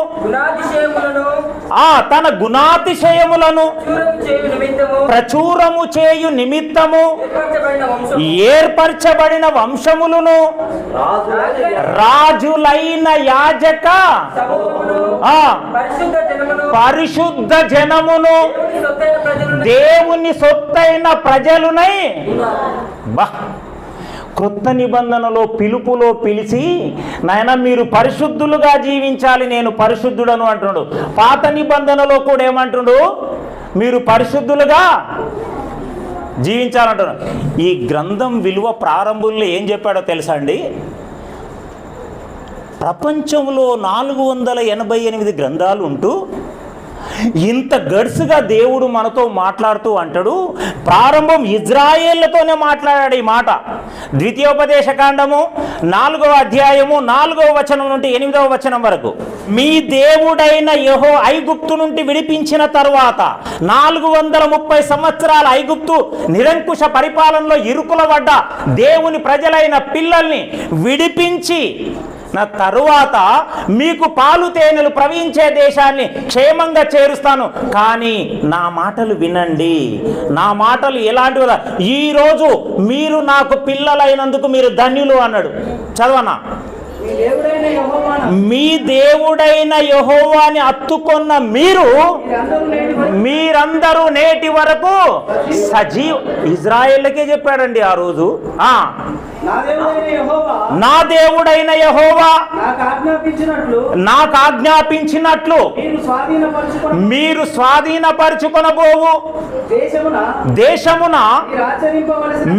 తన గుణాతిశయములను ప్రచురము చేయు నిమిత్తము ఏర్పరచబడిన వంశములను రాజులైన యాజక పరిశుద్ధ జనమును దేవుని సొత్తైన ప్రజలునై క్రొత్త నిబంధనలో పిలుపులో పిలిచి, నాయన మీరు పరిశుద్ధులుగా జీవించాలి, నేను పరిశుద్ధుడను అంటున్నాడు. పాత నిబంధనలో కూడా ఏమంటున్నాడు? మీరు పరిశుద్ధులుగా జీవించాలంటున్నాడు. ఈ గ్రంథం విలువ ప్రారంభంలో ఏం చెప్పాడో తెలుసా అండి? ప్రపంచంలో 488 గ్రంథాలు ఉంటూ ఇంత గడ్స్గా దేవుడు మనతో మాట్లాడుతూ అంటాడు. ప్రారంభం ఇజ్రాయేళ్లతోనే మాట్లాడాడు ఈ మాట. ద్వితీయోపదేశ కాండము 4వ అధ్యాయము 4వ వచనం నుండి 8వ వచనం వరకు, మీ దేవుడైన యెహోవా ఐగుప్తు నుండి విడిపించిన తరువాత 430 సంవత్సరాల ఐగుప్తు నిరంకుశ పరిపాలనలో ఇరుకుల పడ్డ దేవుని ప్రజలైన పిల్లల్ని విడిపించి నా తరువాత మీకు పాలు తేనెలు ప్రవహించే దేశాన్ని క్షేమంగా చేరుస్తాను, కానీ నా మాటలు వినండి. నా మాటలు ఎలాంటివి? ఈరోజు మీరు నాకు పిల్లలైనందుకు మీరు ధన్యులు అన్నాడు. చదవనా? మీ దేవుడైన యెహోవాని అత్తుకొన్న మీరందరూ నేటి వరకు ఇజ్రాయేళ్లకే చెప్పాడండి ఆ రోజు. నా దేవుడైన యెహోవా నాకు ఆజ్ఞాపించినట్లు మీరు స్వాధీనపరుచుకొనబోవు దేశమున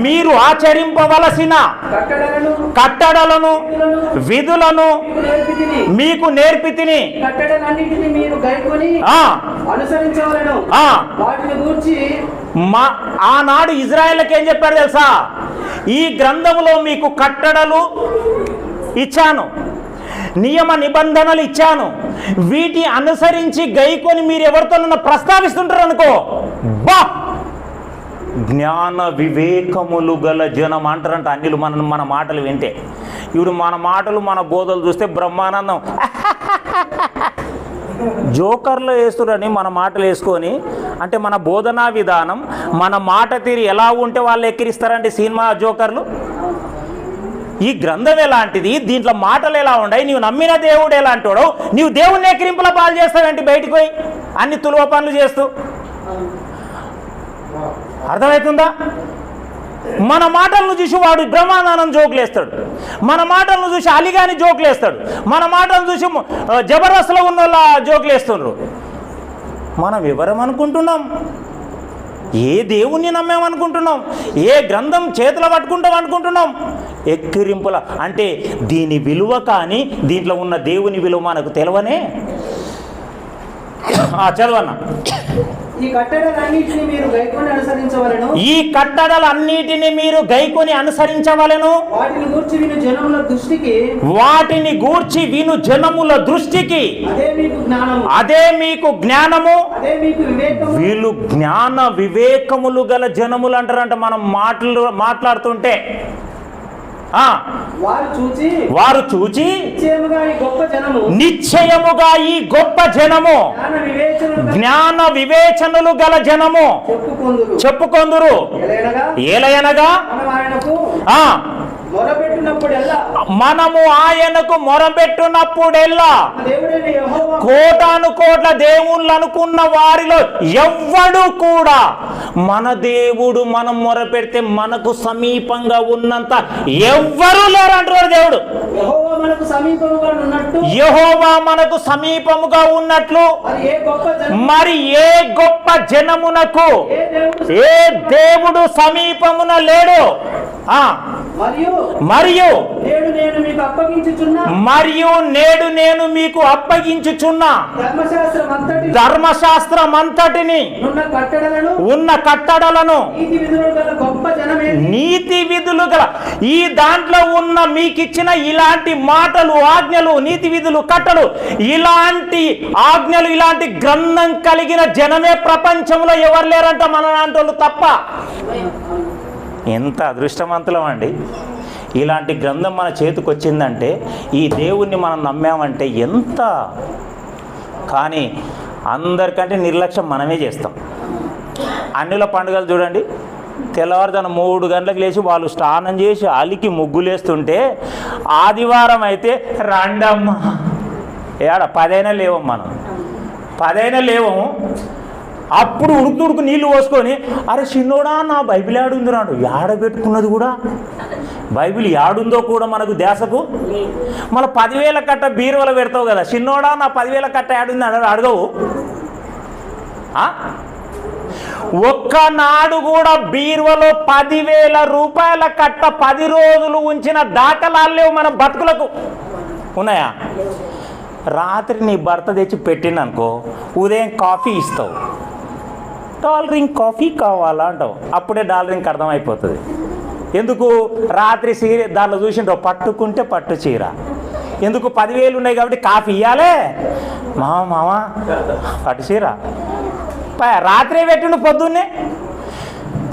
మీరు ఆచరింపవలసిన కట్టడలను విధులను మీకు నేర్పితిని. ఆనాడు ఇజ్రాయేల్కి ఏం చెప్పాడు తెలుసా? ఈ గ్రంథములో మీకు కట్టడలు ఇచ్చాను, నియమ నిబంధనలు ఇచ్చాను, వీటి అనుసరించి గైకొని మీరు ఎవరితోనన్నా ప్రస్తావిస్తుంటారు అనుకో, బా జ్ఞాన వివేకములు గల జనం అంటారంట అన్యులు. మన మాటలు వింటే, ఇప్పుడు మన మాటలు మన బోధలు చూస్తే బ్రహ్మానందం జోకర్లో వేస్తురని మన మాటలు వేసుకొని, అంటే మన బోధనా విధానం మన మాట తీరి ఎలా ఉంటే వాళ్ళు ఎక్కిరిస్తారంటే సినిమా జోకర్లు. ఈ గ్రంథం ఎలాంటిది, దీంట్లో మాటలు ఎలా ఉన్నాయి, నీవు నమ్మిన దేవుడు ఎలాంటోడో, నీవు దేవుణ్ణి ఎక్కిరింపుల పాలు చేస్తావేంటి బయటికి పోయి అన్ని తులువ పనులు చేస్తూ? అర్థమవుతుందా? మన మాటలను చూసి వాడు బ్రహ్మానందం జోకులు వేస్తాడు, మన మాటలను చూసి అలీగాని జోకులు వేస్తాడు, మన మాటలను చూసి జబర్దస్త్లో ఉన్న వాళ్ళ జోకులు వేస్తున్నారు. మనం ఎవరం అనుకుంటున్నాం? ఏ దేవుణ్ణి నమ్మామనుకుంటున్నాం? ఏ గ్రంథం చేతిలో పట్టుకుంటాం అనుకుంటున్నాం? ఎక్కిరింపుల అంటే దీని విలువ కానీ దీంట్లో ఉన్న దేవుని విలువ మనకు తెలవనే. చదవన్నా. ఈ కట్టడలన్నిటిని మీరు గైకొని అనుసరించవలెను. ఈ కట్టడలన్నిటిని మీరు గైకొని అనుసరించవలెను. వాటిని గూర్చి విను జనముల దృష్టికి అదే మీకు జ్ఞానము వీళ్ళు జ్ఞాన వివేకములు గల జనములు అంటారంట. మనం మాట్లాడుతుంటే వారు చూచి నిశ్చయముగా ఈ గొప్ప జనము జ్ఞాన వివేచనలు గల జనము చెప్పుకొందురు. ఏలయనగా మనము ఆయనకు మొరపెట్టినప్పుడెల్లా కోటాను కోట్ల దేవుళ్ళు అనుకున్న వారిలో ఎవ్వడు కూడా మన దేవుడు మనం మొరపెడితే మనకు సమీపంగా ఉన్నంత ఎవ్వరూ లేరు అంటున్నాడు దేవుడు. యెహోవా మనకు సమీపముగా ఉన్నట్లు మరి ఏ గొప్ప జనమునకు ఏ దేవుడు సమీపమున లేడు. మరియు నేడు నేను మీకు అప్పగించుచున్న ధర్మశాస్త్రమంతటిని ఉన్న కట్టడలను నీతి విధులు గల ఈ దాంట్లో ఉన్న మీకిచ్చిన ఇలాంటి మాటలు, ఆజ్ఞలు, నీతి విధులు, కట్టలు, ఇలాంటి ఆజ్ఞలు, ఇలాంటి గ్రంథం కలిగిన జనమే ప్రపంచంలో ఎవరు లేరంట మన లాంటి వాళ్ళు తప్ప. ఎంత అదృష్టవంతులం అండి. ఇలాంటి గ్రంథం మన చేతికి వచ్చిందంటే, ఈ దేవుణ్ణి మనం నమ్మామంటే ఎంత. కానీ అందరికంటే నిర్లక్ష్యం మనమే చేస్తాం. అన్నిల పండుగలు చూడండి, తెల్లవారుజామున 3 గంటలకు లేచి వాళ్ళు స్నానం చేసి అలికి ముగ్గులేస్తుంటే, ఆదివారం అయితే రండమ్మ ఏడ 10 అయినా లేవం, మనం 10 అయినా లేవము. అప్పుడు ఉడుకు నీళ్లు పోసుకొని, అరే చిన్నోడా నా బైబిల్ యాడుంది రాడు, ఏడబెట్టుకున్నది కూడా బైబిల్ యాడుందో కూడా మనకు దేశకు. మళ్ళీ 10,000 కట్ట బీరువలో పెడతావు కదా, చిన్నోడా నా 10,000 కట్ట యాడుంది అని అడగవు. ఒక్కనాడు కూడా బీరువలో 10,000 రూపాయల కట్ట 10 రోజులు ఉంచిన దాఖలాలు లేవు మన బతుకులకు. ఉన్నాయా? రాత్రి నీ భర్త తెచ్చి పెట్టిండనుకో, ఉదయం కాఫీ ఇస్తావు, డాలరింగ్ కాఫీ కావాలా అంటావు, అప్పుడే డాలరింగ్ అర్థమైపోతుంది. ఎందుకు? రాత్రి సీర దాంట్లో చూసింటావు, పట్టుకుంటే పట్టు చీర. ఎందుకు? 10,000 ఉన్నాయి కాబట్టి కాఫీ ఇవ్వాలే మామ పట్టు చీర. రాత్రే పెట్టిండు పొద్దున్నే.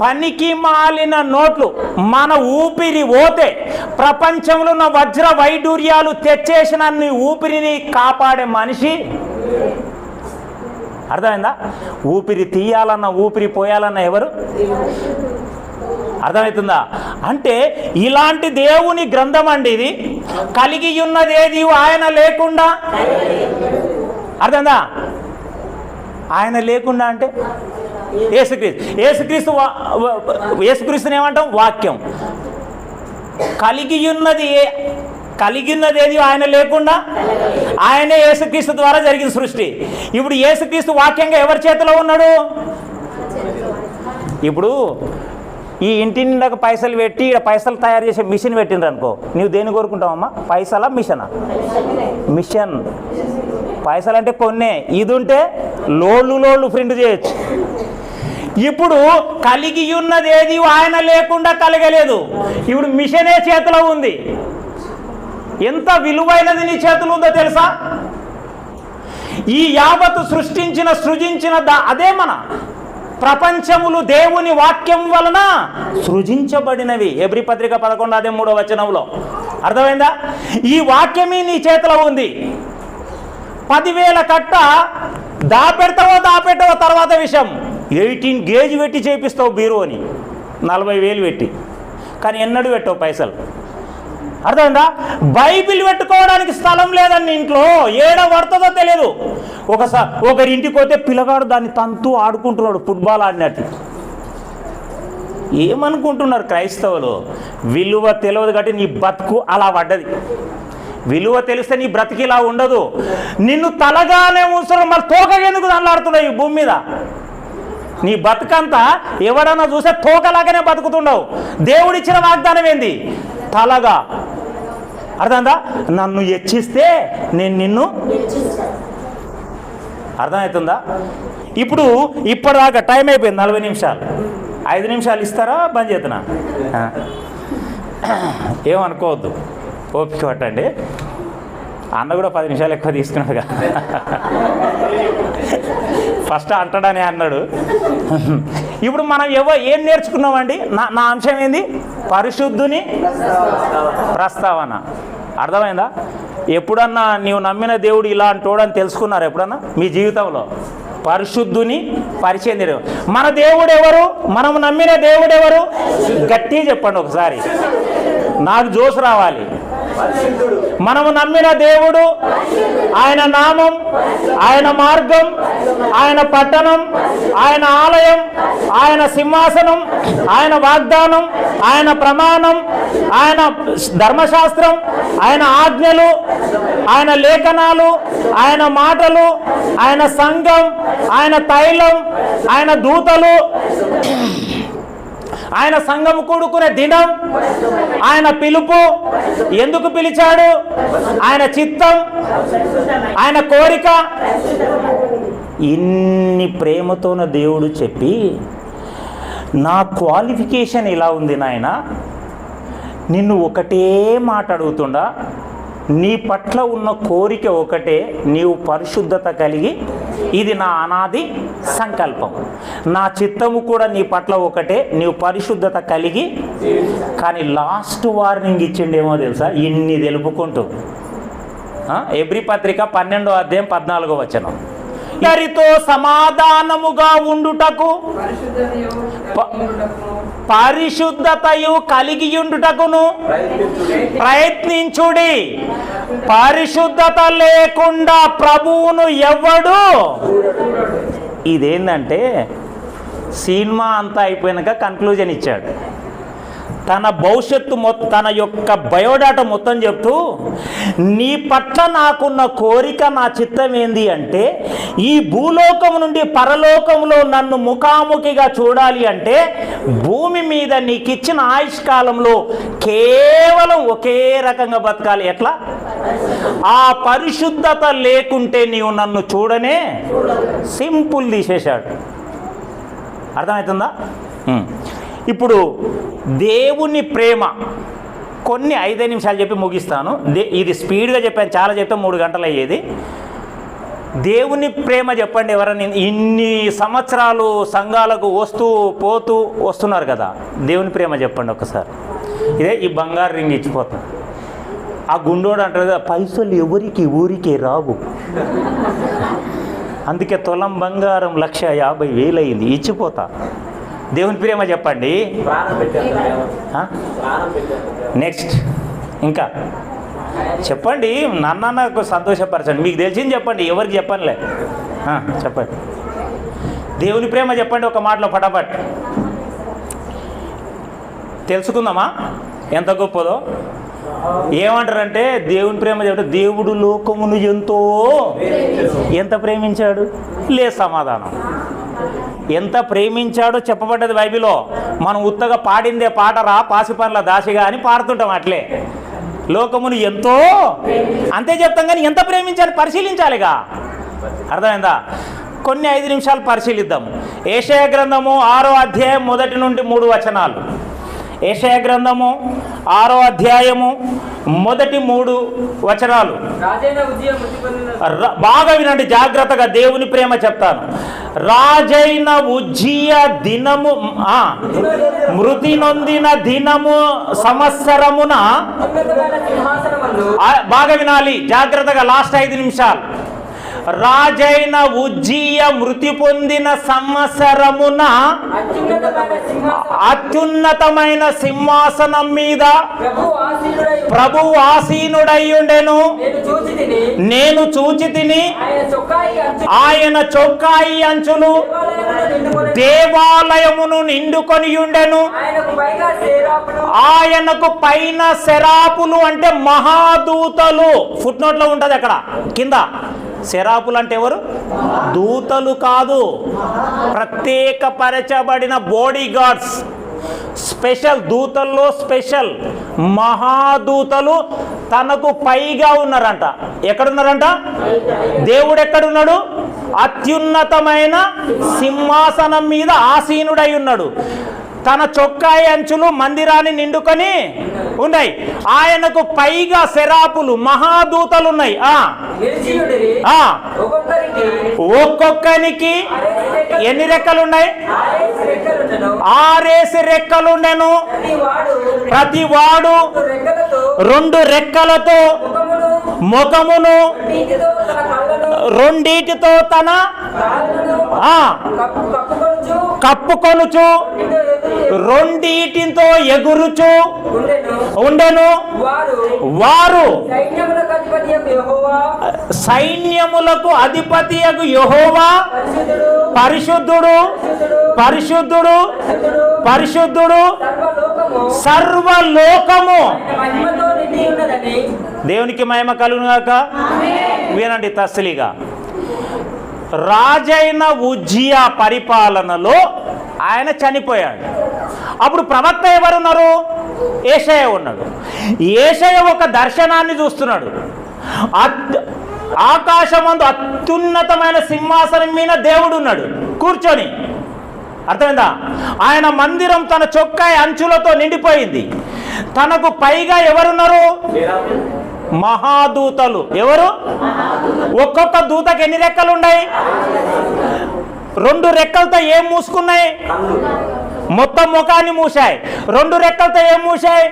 పనికి మాలిన నోట్లు. మన ఊపిరి పోతే ప్రపంచంలో ఉన్న వజ్ర వైడూర్యాలు తెచ్చేసిన ఊపిరిని కాపాడే మనిషి. అర్థమైందా? ఊపిరి తీయాలన్నా ఊపిరి పోయాలన్నా ఎవరు? అర్థమవుతుందా? అంటే ఇలాంటి దేవుని గ్రంథం అండి ఇది. కలిగి ఉన్నదేది ఆయన లేకుండా. అర్థమైందా? ఆయన లేకుండా అంటే యేసుక్రీస్తుని ఏమంటాం? వాక్యం. కలిగి ఉన్నదేది ఆయన లేకుండా. ఆయనే యేసుక్రీస్తు ద్వారా జరిగిన సృష్టి. ఇప్పుడు యేసుక్రీస్తు వాక్యంగా ఎవరి చేతిలో ఉన్నాడు? ఇప్పుడు ఈ ఇంటి నిండాక పైసలు పెట్టి ఇక్కడ పైసలు తయారు చేసే మిషన్ పెట్టిండ్రు అనుకో, నువ్వు దేన్ని కోరుకుంటావమ్మా? పైసలా మిషనా? మిషన్. పైసలు అంటే కొన్నే, ఇది ఉంటే లోళ్ళు ప్రింట్ చేయొచ్చు. ఇప్పుడు కలిగి ఉన్నది ఏది ఆయన లేకుండా కలగలేదు. ఇప్పుడు మిషనే చేతిలో ఉంది. ఎంత విలువైనది నీ చేతిలో ఉందో తెలుసా? ఈ యావత్తు సృజించిన అదే మన ప్రపంచములు దేవుని వాక్యం వలన సృజించబడినవి. హెబ్రీ పత్రిక 11:3 అర్థమైందా? ఈ వాక్యమే నీ చేతిలో ఉంది. 10,000 కట్ట దాపెడతావో తర్వాత విషయం. 18 గేజ్ పెట్టి చేపిస్తావు బీరువని, 40,000 పెట్టి. కానీ ఎన్నడూ పెట్టవు పైసలు. అర్థమైందా? బైబిల్ పెట్టుకోవడానికి స్థలం లేదండి ఇంట్లో. ఏడ పడుతుందో తెలియదు. ఒకరి ఇంటికి పోతే పిల్లగాడు దాన్ని తంతు ఆడుకుంటున్నాడు, ఫుట్బాల్ ఆడినట్టు. ఏమనుకుంటున్నారు క్రైస్తవులు? విలువ తెలియదు కాబట్టి నీ బతుకు అలా పడ్డది. విలువ తెలిస్తే నీ బ్రతికి ఇలా ఉండదు. నిన్ను తలగానే ఉంచడం, మరి తోకగా ఎందుకు దండలాడుతున్నావు ఈ భూమి మీద? నీ బతుకంతా ఎవడన్నా చూస్తే తోకలాగానే బతుకుతుండవు. దేవుడిచ్చిన వాగ్దానం ఏంది? తలగా. అర్థమైందా? నన్ను హెచ్చిస్తే నేను నిన్ను. అర్థమవుతుందా? ఇప్పటిదాకా టైం అయిపోయింది 40 నిమిషాలు. 5 నిమిషాలు ఇస్తారా? బంద్ చేతున్నా. ఏమనుకోవద్దు, ఓపిక పట్టండి. అన్న కూడా 10 నిమిషాలు ఎక్కువ తీసుకున్నాడు కదా. ఫస్ట్ అంటాడని అన్నాడు. ఇప్పుడు మనం ఏం నేర్చుకున్నామండి? నా అంశం ఏంది? పరిశుద్ధుని ప్రస్తావన. అర్థమైందా? ఎప్పుడన్నా నీవు నమ్మిన దేవుడు ఇలా అంటోడని తెలుసుకున్నారు ఎప్పుడన్నా మీ జీవితంలో? పరిశుద్ధుని పరిచయం చేయడం. మన దేవుడు ఎవరు? మనము నమ్మిన దేవుడు ఎవరు? గట్టిగా చెప్పండి ఒకసారి, నాకు జోసు రావాలి. మనము నమ్మిన దేవుడు, ఆయన నామం, ఆయన మార్గం, ఆయన పట్టణం, ఆయన ఆలయం, ఆయన సింహాసనం, ఆయన వాగ్దానం, ఆయన ప్రమాణం, ఆయన ధర్మశాస్త్రం, ఆయన ఆజ్ఞలు, ఆయన లేఖనాలు, ఆయన మాటలు, ఆయన సంఘం, ఆయన తైలం, ఆయన దూతలు, ఆయన సంఘం కూడుకునే దినం, ఆయన పిలుపు, ఎందుకు పిలిచాడు, ఆయన చిత్తం, ఆయన కోరిక, ఇన్ని ప్రేమతోన దేవుడు చెప్పి నా క్వాలిఫికేషన్ ఇలా ఉంది నాయన, నిన్ను ఒకటే మాట అడుగుతుండా, నీ పట్ల ఉన్న కోరిక ఒకటే, నీవు పరిశుద్ధత కలిగి, ఇది నా అనాది సంకల్పం, నా చిత్తము కూడా నీ పట్ల ఒకటే, నీవు పరిశుద్ధత కలిగి. కానీ లాస్ట్ వార్నింగ్ ఇచ్చిండేమో తెలుసా, ఇన్ని తెలుపుకుంటూ. ఎబ్రీ పత్రిక 12వ అధ్యాయం 14వ వచనం, ఇద్దరితో సమాధానముగా ఉండుటకు పరిశుద్ధతయు కలిగియుండుటకును ప్రయత్నించుడి. పరిశుద్ధత లేకుండా ప్రభువును ఎవ్వడు. ఇదేంటంటే సినిమా అంతా అయిపోయినాక కన్క్లూజన్ ఇచ్చాడు. తన భవిష్యత్తు మొత్తం, తన యొక్క బయోడాటా మొత్తం చెప్తూ, నీ పట్ల నాకున్న కోరిక, నా చిత్తం ఏంది అంటే, ఈ భూలోకం నుండి పరలోకంలో నన్ను ముఖాముఖిగా చూడాలి అంటే, భూమి మీద నీకు ఇచ్చిన ఆయుష్కాలంలో కేవలం ఒకే రకంగా బతకాలి. ఎట్లా? ఆ పరిశుద్ధత లేకుంటే నీవు నన్ను చూడనే. సింపుల్ తీసేశాడు. అర్థమవుతుందా? ఇప్పుడు దేవుని ప్రేమ కొన్ని 5 నిమిషాలు చెప్పి ముగిస్తాను. ఇది స్పీడ్గా చెప్పాను, చాలా చెప్తే 3 గంటలు అయ్యేది. దేవుని ప్రేమ చెప్పండి. ఎవరన్నా ఇన్ని సంవత్సరాలు సంఘాలకు వస్తూ పోతూ వస్తున్నారు కదా, దేవుని ప్రేమ చెప్పండి ఒకసారి. ఇదే ఈ బంగారు రింగ్ ఇచ్చిపోతాం. ఆ గుండోడు అంటారు కదా, పైసలు ఎవరికి ఊరికే రావు, అందుకే తులం బంగారం 1,50,000 అయింది, ఇచ్చిపోతా. దేవుని ప్రేమ చెప్పండి. నెక్స్ట్ ఇంకా చెప్పండి, నన్ను సంతోషపరచండి. మీకు తెలిసింది చెప్పండి, ఎవరికి చెప్పనులే. చెప్పండి దేవుని ప్రేమ చెప్పండి ఒక మాటలో ఫటాఫట్. తెలుసుకుందామా ఎంత గొప్పదో. ఏమంటారంటే దేవుని ప్రేమ చెప్తే, దేవుడు లోకమును ఎంత ప్రేమించాడు, లేదు సమాధానం. ఎంత ప్రేమించాడో చెప్పబడ్డది బైబిల్లో. మనం ఉత్తగా పాడిందే పాటరా పాసిపనుల దాసిగా అని పాడుతుంటాం. అట్లే లోకమును ఎంతో అంతే చెప్తాం, కానీ ఎంత ప్రేమించాలి పరిశీలించాలిగా. అర్థమైందా? కొన్ని 5 నిమిషాలు పరిశీలిద్దాం. యెషయా గ్రంథము 6వ అధ్యాయం 1 నుండి 3 వచనాలు. యెషయా గ్రంథము 6వ అధ్యాయము 1, 3 వచనాలు. బాగా వినండి జాగ్రత్తగా, దేవుని ప్రేమ చెప్తాను. రాజైన ఉజ్జియ దినము, మృతి నొందిన దినము సంవత్సరమున, బాగా వినాలి జాగ్రత్తగా, లాస్ట్ 5 నిమిషాలు. రాజైన ఉజ్జియ మృతి పొందిన సంవత్సరమున అత్యున్నతమైన సింహాసనం మీద ప్రభువు ఆసీనుడయ్యుండెను. నేను చూచి తిని ఆయన చొక్కాయి అంచులు దేవాలయమును నిండుకొని ఉండెను. ఆయనకు పైన సెరాపులు అంటే మహాదూతలు. ఫుట్ నోట్లో ఉంటుంది అక్కడ కింద. సెరాపులు అంటే ఎవరు? దూతలు కాదు, ప్రత్యేకపరచబడిన బాడీ గార్డ్స్. స్పెషల్ దూతల్లో స్పెషల్ మహాదూతలు తనకు పైగా ఉన్నారంట. ఎక్కడున్నారంట? దేవుడు ఎక్కడున్నాడు? అత్యున్నతమైన సింహాసనం మీద ఆసీనుడై ఉన్నాడు. తన చొక్కాయి అంచులు మందిరాన్ని నిండుకొని ఉన్నాయి. ఆయనకు పైగా సెరాపులు మహాదూతలు ఉన్నాయి. ఒక్కొక్కరికి ఎన్ని రెక్కలు ఉన్నాయి? 6 రెక్కలుండెను. ప్రతి వాడు 2 రెక్కలతో ముఖమును, 2 తన కప్పుకొనుచు, 2 ఎగురుచు ఉండెను. వారు సైన్యములకు అధిపతియగు యెహోవా పరిశుద్ధుడు, పరిశుద్ధుడు, పరిశుద్ధుడు, సర్వలోకము దేవునికి మహిమ కలుగును గాక. వినండి తస్లీగా. రాజైన ఉజ్జియా పరిపాలనలో ఆయన చనిపోయాడు. అప్పుడు ప్రవక్త ఎవరున్నారు? యేషయా ఉన్నాడు. యేషయా ఒక దర్శనాన్ని చూస్తున్నాడు. ఆకాశమందు అత్యున్నతమైన సింహాసనం మీద దేవుడు ఉన్నాడు కూర్చొని. అర్థమైందా? ఆయన మందిరం తన చొక్కాయి అంచులతో నిండిపోయింది. తనకు పైగా ఎవరున్నారు? మహాదూతలు. ఎవరు? ఒక్కొక్క దూతకి ఎన్ని రెక్కలు ఉన్నాయి? 2 రెక్కలతో ఏం మూసుకున్నాయి? మొత్తం ముఖాన్ని మూసాయి. 2 రెక్కలతో ఏం మూసాయి?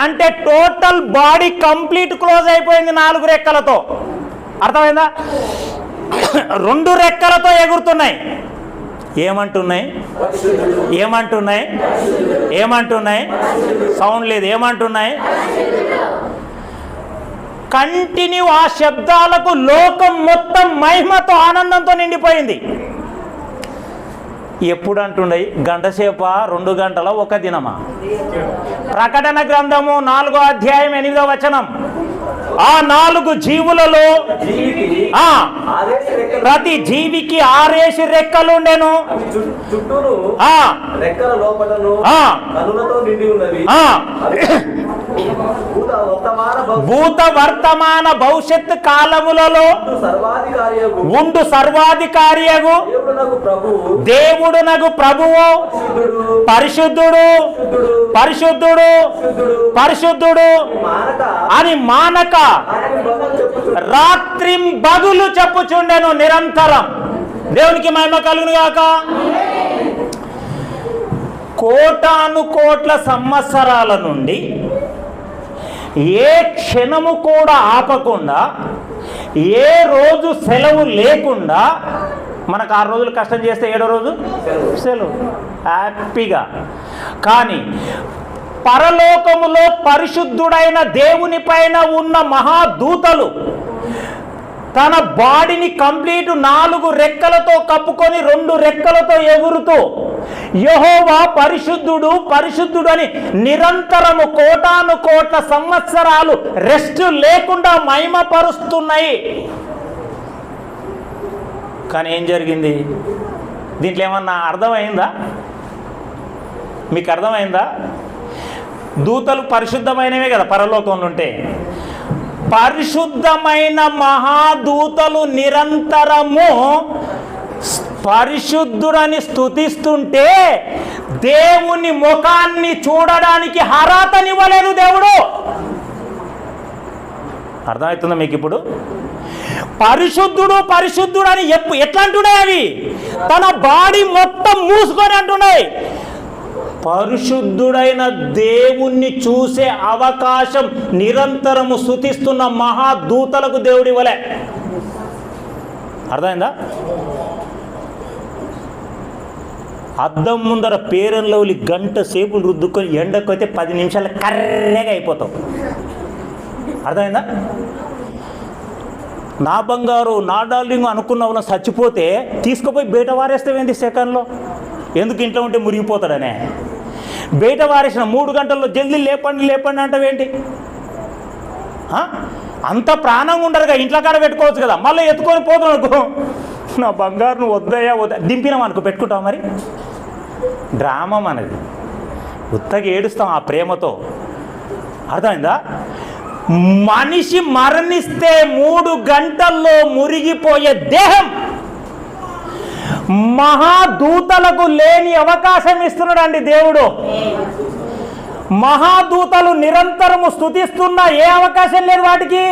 అంటే టోటల్ బాడీ కంప్లీట్ క్లోజ్ అయిపోయింది 4 రెక్కలతో. అర్థమైందా? 2 రెక్కలతో ఎగురుతున్నాయి. ఏమంటున్నాయి? ఏమంటున్నాయి? ఏమంటున్నాయి? సౌండ్ లేదు. ఏమంటున్నాయి? కంటిన్యూ ఆ శబ్దాలకు లోకం మొత్తం మహిమతో ఆనందంతో నిండిపోయింది. ఎప్పుడు అంటున్నాయి? గంటసేప, 2 గంటల, 1 దినమా? ప్రకటన గ్రంథము 4వ అధ్యాయం 8వ వచనం. ఆ 4 జీవులలో ప్రతి జీవికి 6 రెక్కలుండెను. భూత వర్తమాన భవిష్యత్ కాలములలో ఉండు సర్వాధికారియగు దేవుడునగు ప్రభువు పరిశుద్ధుడు పరిశుద్ధుడు పరిశుద్ధుడు అని మానక రాత్రింబగలు చెప్పుచుండెను నిరంతరం. దేవునికి మహిమ కలుగును గాక. కోటాను కోట్ల సంవత్సరాల నుండి ఏ క్షణము కూడా ఆపకుండా, ఏ రోజు సెలవు లేకుండా, మనకు 6 రోజులు కష్టం చేస్తే 7వ రోజు సెలవు హ్యాపీగా. కానీ పరలోకములో పరిశుద్ధుడైన దేవుని పైన ఉన్న మహాదూతలు తన బాడీని కంప్లీట్ 4 రెక్కలతో కప్పుకొని 2 రెక్కలతో ఎగురుతూ యెహోవా పరిశుద్ధుడు పరిశుద్ధుడు అని నిరంతరము కోటాను కోట్ల సంవత్సరాలు రెస్ట్ లేకుండా మహిమపరుస్తున్నాయి. కానీ ఏం జరిగింది? దీంట్లో ఏమన్నా అర్థమైందా? మీకు అర్థమైందా? దూతలు పరిశుద్ధమైనవే కదా పరలోకంలో ఉంటే. పరిశుద్ధమైన మహాదూతలు నిరంతరము పరిశుద్ధుడని స్తుతిస్తుంటే దేవుని ముఖాన్ని చూడడానికి అర్హతనివ్వలేదు దేవుడు. అర్థమవుతుందా మీకు ఇప్పుడు? పరిశుద్ధుడు పరిశుద్ధుడు అని ఎట్లా అంటున్నాయి? అవి తన బాడీ మొత్తం మూసుకొని అంటున్నాయి. పరిశుద్ధుడైన దేవుణ్ణి చూసే అవకాశం నిరంతరము స్తుతిస్తున్న మహాదూతలకు దేవుడి ఇవ్వలే. అర్థమైందా? అద్దం ముందర పేరంలో గంట సేపు రుద్దుకొని ఎండకైతే 10 నిమిషాలు కర్రెగా అయిపోతాం. అర్థమైందా? నా బంగారు నా డార్లింగ్ అనుకున్న వాళ్ళని చచ్చిపోతే తీసుకుపోయి బయట వారేస్తావేంటి సెకండ్లో? ఎందుకు ఇంట్లో ఉంటే మురిగిపోతాడనే బయట వారేసిన 3 గంటల్లో జల్దీ లేపండి లేపండి అంటావేంటి? అంత ప్రాణంగా ఉండరుగా, ఇంట్లో కాడ పెట్టుకోవచ్చు కదా. మళ్ళీ ఎత్తుకొని పోతాం అనుకో, నా బంగారు నువ్వు వద్దయా వద్దా దింపినాం అనుకో, పెట్టుకుంటాం. మరి డ్రామా అనేది ఉత్తగా ఏడుస్తాం ఆ ప్రేమతో. అర్థమైందా? మనిషి మరణిస్తే 3 గంటల్లో మురిగిపోయే దేహం మహాదూతలకు లేని అవకాశం ఇస్తున్నాడు అండి దేవుడు. మహాదూతలు నిరంతరము స్తుతిస్తున్నా ఏ అవకాశం లేదు వాటికి.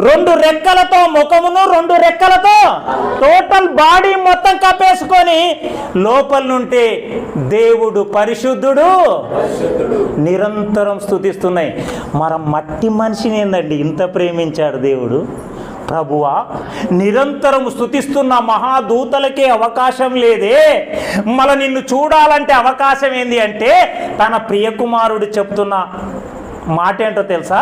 2 రెక్కలతో ముఖమును 2 రెక్కలతో టోటల్ బాడీ మొత్తం కప్పేసుకొని లోపల నుండి దేవుడు పరిశుద్ధుడు నిరంతరం స్తుతిస్తున్నాయి. మరి మట్టి మనిషిని ఏందండి ఇంత ప్రేమించాడు దేవుడు? ప్రభువా, నిరంతరం స్తుతిస్తున్న మహాదూతలకే అవకాశం లేదే, మళ్ళీ నిన్ను చూడాలంటే అవకాశం ఏంది అంటే తన ప్రియకుమారుడు చెప్తున్న మాట ఏంటో తెలుసా?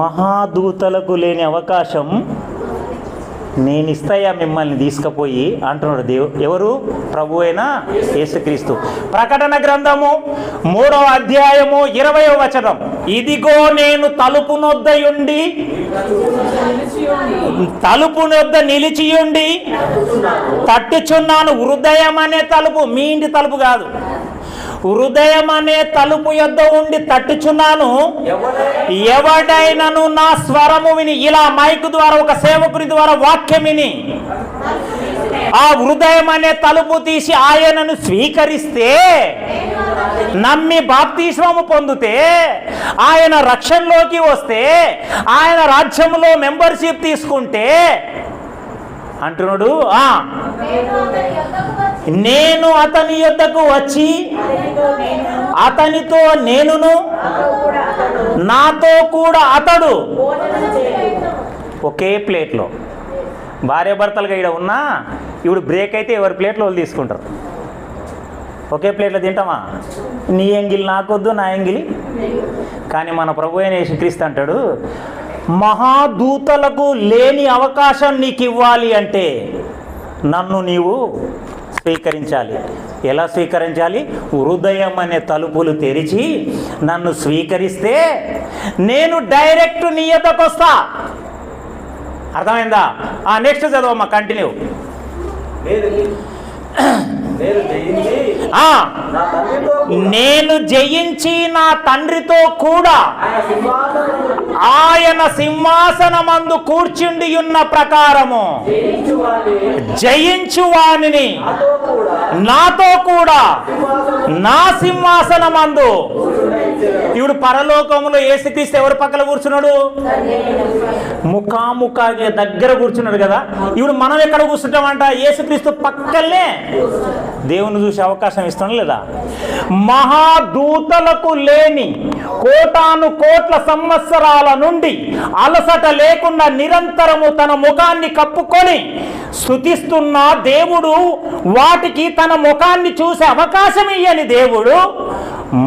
మహాదూతలకు లేని అవకాశం నేను ఇస్తాయా మిమ్మల్ని తీసుకుపోయి అంటున్నాడు ఎవరు? ప్రభు అయిన యేసుక్రీస్తు. ప్రకటన గ్రంథము 3వ అధ్యాయము 20వ వచనం, ఇదిగో నేను తలుపు నొద్ద నిలిచియుండి తట్టుచున్నాను. హృదయం అనే తలుపు, మీ ఇంటి తలుపు కాదు, హృదయం అనే తలుపు యొద్ద ఉండి తట్టుచున్నాను. ఎవడైనను నా స్వరము విని, ఇలా మైకు ద్వారా ఒక సేవకుని ద్వారా వాక్యం విని ఆ హృదయం అనే తలుపు తీసి ఆయనను స్వీకరిస్తే, నమ్మి బాప్తిస్మము పొందితే, ఆయన రక్షణలోకి వస్తే, ఆయన రాజ్యంలో మెంబర్షిప్ తీసుకుంటే అంటున్నాడు, నేను అతని యొద్దకు వచ్చి అతనితో నేనును నాతో కూడా అతడు ఒకే ప్లేట్లో. భార్యాభర్తలుగా ఇక్కడ ఉన్నా ఇప్పుడు బ్రేక్ అయితే ఎవరి ప్లేట్లో వాళ్ళు తీసుకుంటారు. ఒకే ప్లేట్లో తింటామా? నీ ఎంగిలి నాకొద్దు, నా ఎంగిలి. కానీ మన ప్రభు అయిన యేసుక్రీస్తు అంటాడు, మహాదూతలకు లేని అవకాశం నీకు ఇవ్వాలి అంటే నన్ను నీవు స్వీకరించాలి. ఎలా స్వీకరించాలి? హృదయం అనే తలుపులు తెరిచి నన్ను స్వీకరిస్తే నేను డైరెక్ట్ నీ యొద్దకు వస్తా. అర్థమైందా? నెక్స్ట్ చదవమ్మా, కంటిన్యూ. నేను జయించి నా తండ్రితో కూడా ఆయన సింహాసనమందు కూర్చుండి ఉన్న ప్రకారము జయించు వానిని నాతో కూడా నా సింహాసనమందు. ఇప్పుడు పరలోకంలో యేసుక్రీస్తు ఎవరి పక్కన కూర్చున్నాడు? ముఖాముఖాగా దగ్గర కూర్చున్నాడు కదా. ఇప్పుడు మనం ఎక్కడ కూర్చుంటామంట? యేసుక్రీస్తు పక్కనే దేవుని చూసే అవకాశం ఇస్తాం లేదా? మహాదూతలకు లేని కోటాను కోట్ల సంవత్సరాల నుండి అలసట లేకుండా నిరంతరము తన ముఖాన్ని కప్పుకొని స్తుతిస్తున్న దేవుడు, వాటికి తన ముఖాన్ని చూసే అవకాశం ఇయ్యని దేవుడు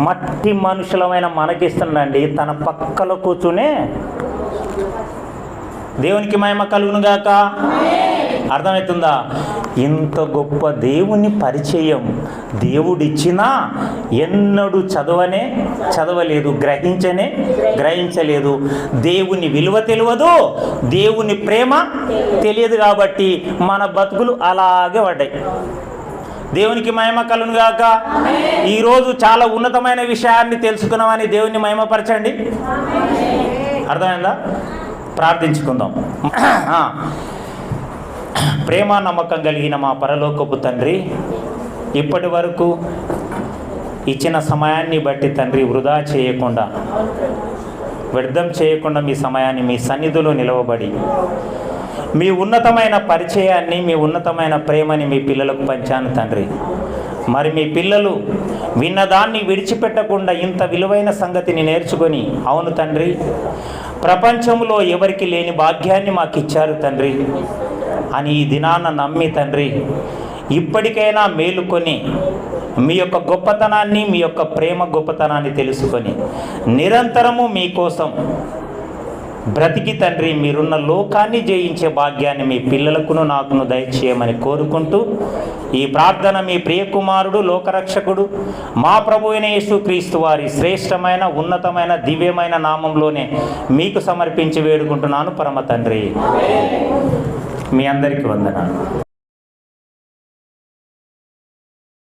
మట్టి మనుషులమైన మనకిస్తున్నాడండి. తన పక్కలో కూర్చునే దేవునికి మహిమ కలుగునుగాక. అర్థమవుతుందా? ఇంత గొప్ప దేవుని పరిచయం దేవుడిచ్చినా ఎన్నడూ చదవలేదు, గ్రహించలేదు. దేవుని విలువ తెలియదు, దేవుని ప్రేమ తెలియదు. కాబట్టి మన బతుకులు అలాగే పడ్డాయి. దేవునికి మహిమ కలుగునుగాక. ఈరోజు చాలా ఉన్నతమైన విషయాన్ని తెలుసుకున్నామని దేవుని మహిమపరచండి. అర్థమైందా? ప్రార్థించుకుందాం. ప్రేమ నమ్మకం కలిగిన మా పరలోకపు తండ్రి, ఇప్పటి వరకు ఇచ్చిన సమయాన్ని బట్టి తండ్రి వృధా చేయకుండా, వ్యర్థం చేయకుండా మీ సమయాన్ని మీ సన్నిధిలో నిలవబడి మీ ఉన్నతమైన పరిచయాన్ని, మీ ఉన్నతమైన ప్రేమని మీ పిల్లలకు పంచాను తండ్రి. మరి మీ పిల్లలు విన్నదాన్ని విడిచిపెట్టకుండా ఇంత విలువైన సంగతిని నేర్చుకొని, అవును తండ్రి, ప్రపంచంలో ఎవరికి లేని భాగ్యాన్ని మాకు ఇచ్చారు తండ్రి అని ఈ దినాన నమ్మి తండ్రి, ఇప్పటికైనా మేలుకొని మీ యొక్క గొప్పతనాన్ని, మీ యొక్క ప్రేమ గొప్పతనాన్ని తెలుసుకొని నిరంతరము మీకోసం బ్రతికి తండ్రి మీరున్న లోకాన్ని జయించే భాగ్యాన్ని మీ పిల్లలకును నాకును దయచేయమని కోరుకుంటూ, ఈ ప్రార్థన మీ ప్రియకుమారుడు లోకరక్షకుడు మా ప్రభువైన యేసుక్రీస్తు వారి శ్రేష్టమైన ఉన్నతమైన దివ్యమైన నామంలోనే మీకు సమర్పించి వేడుకుంటున్నాను పరమ తండ్రి. మీ అందరికీ వందనాలు.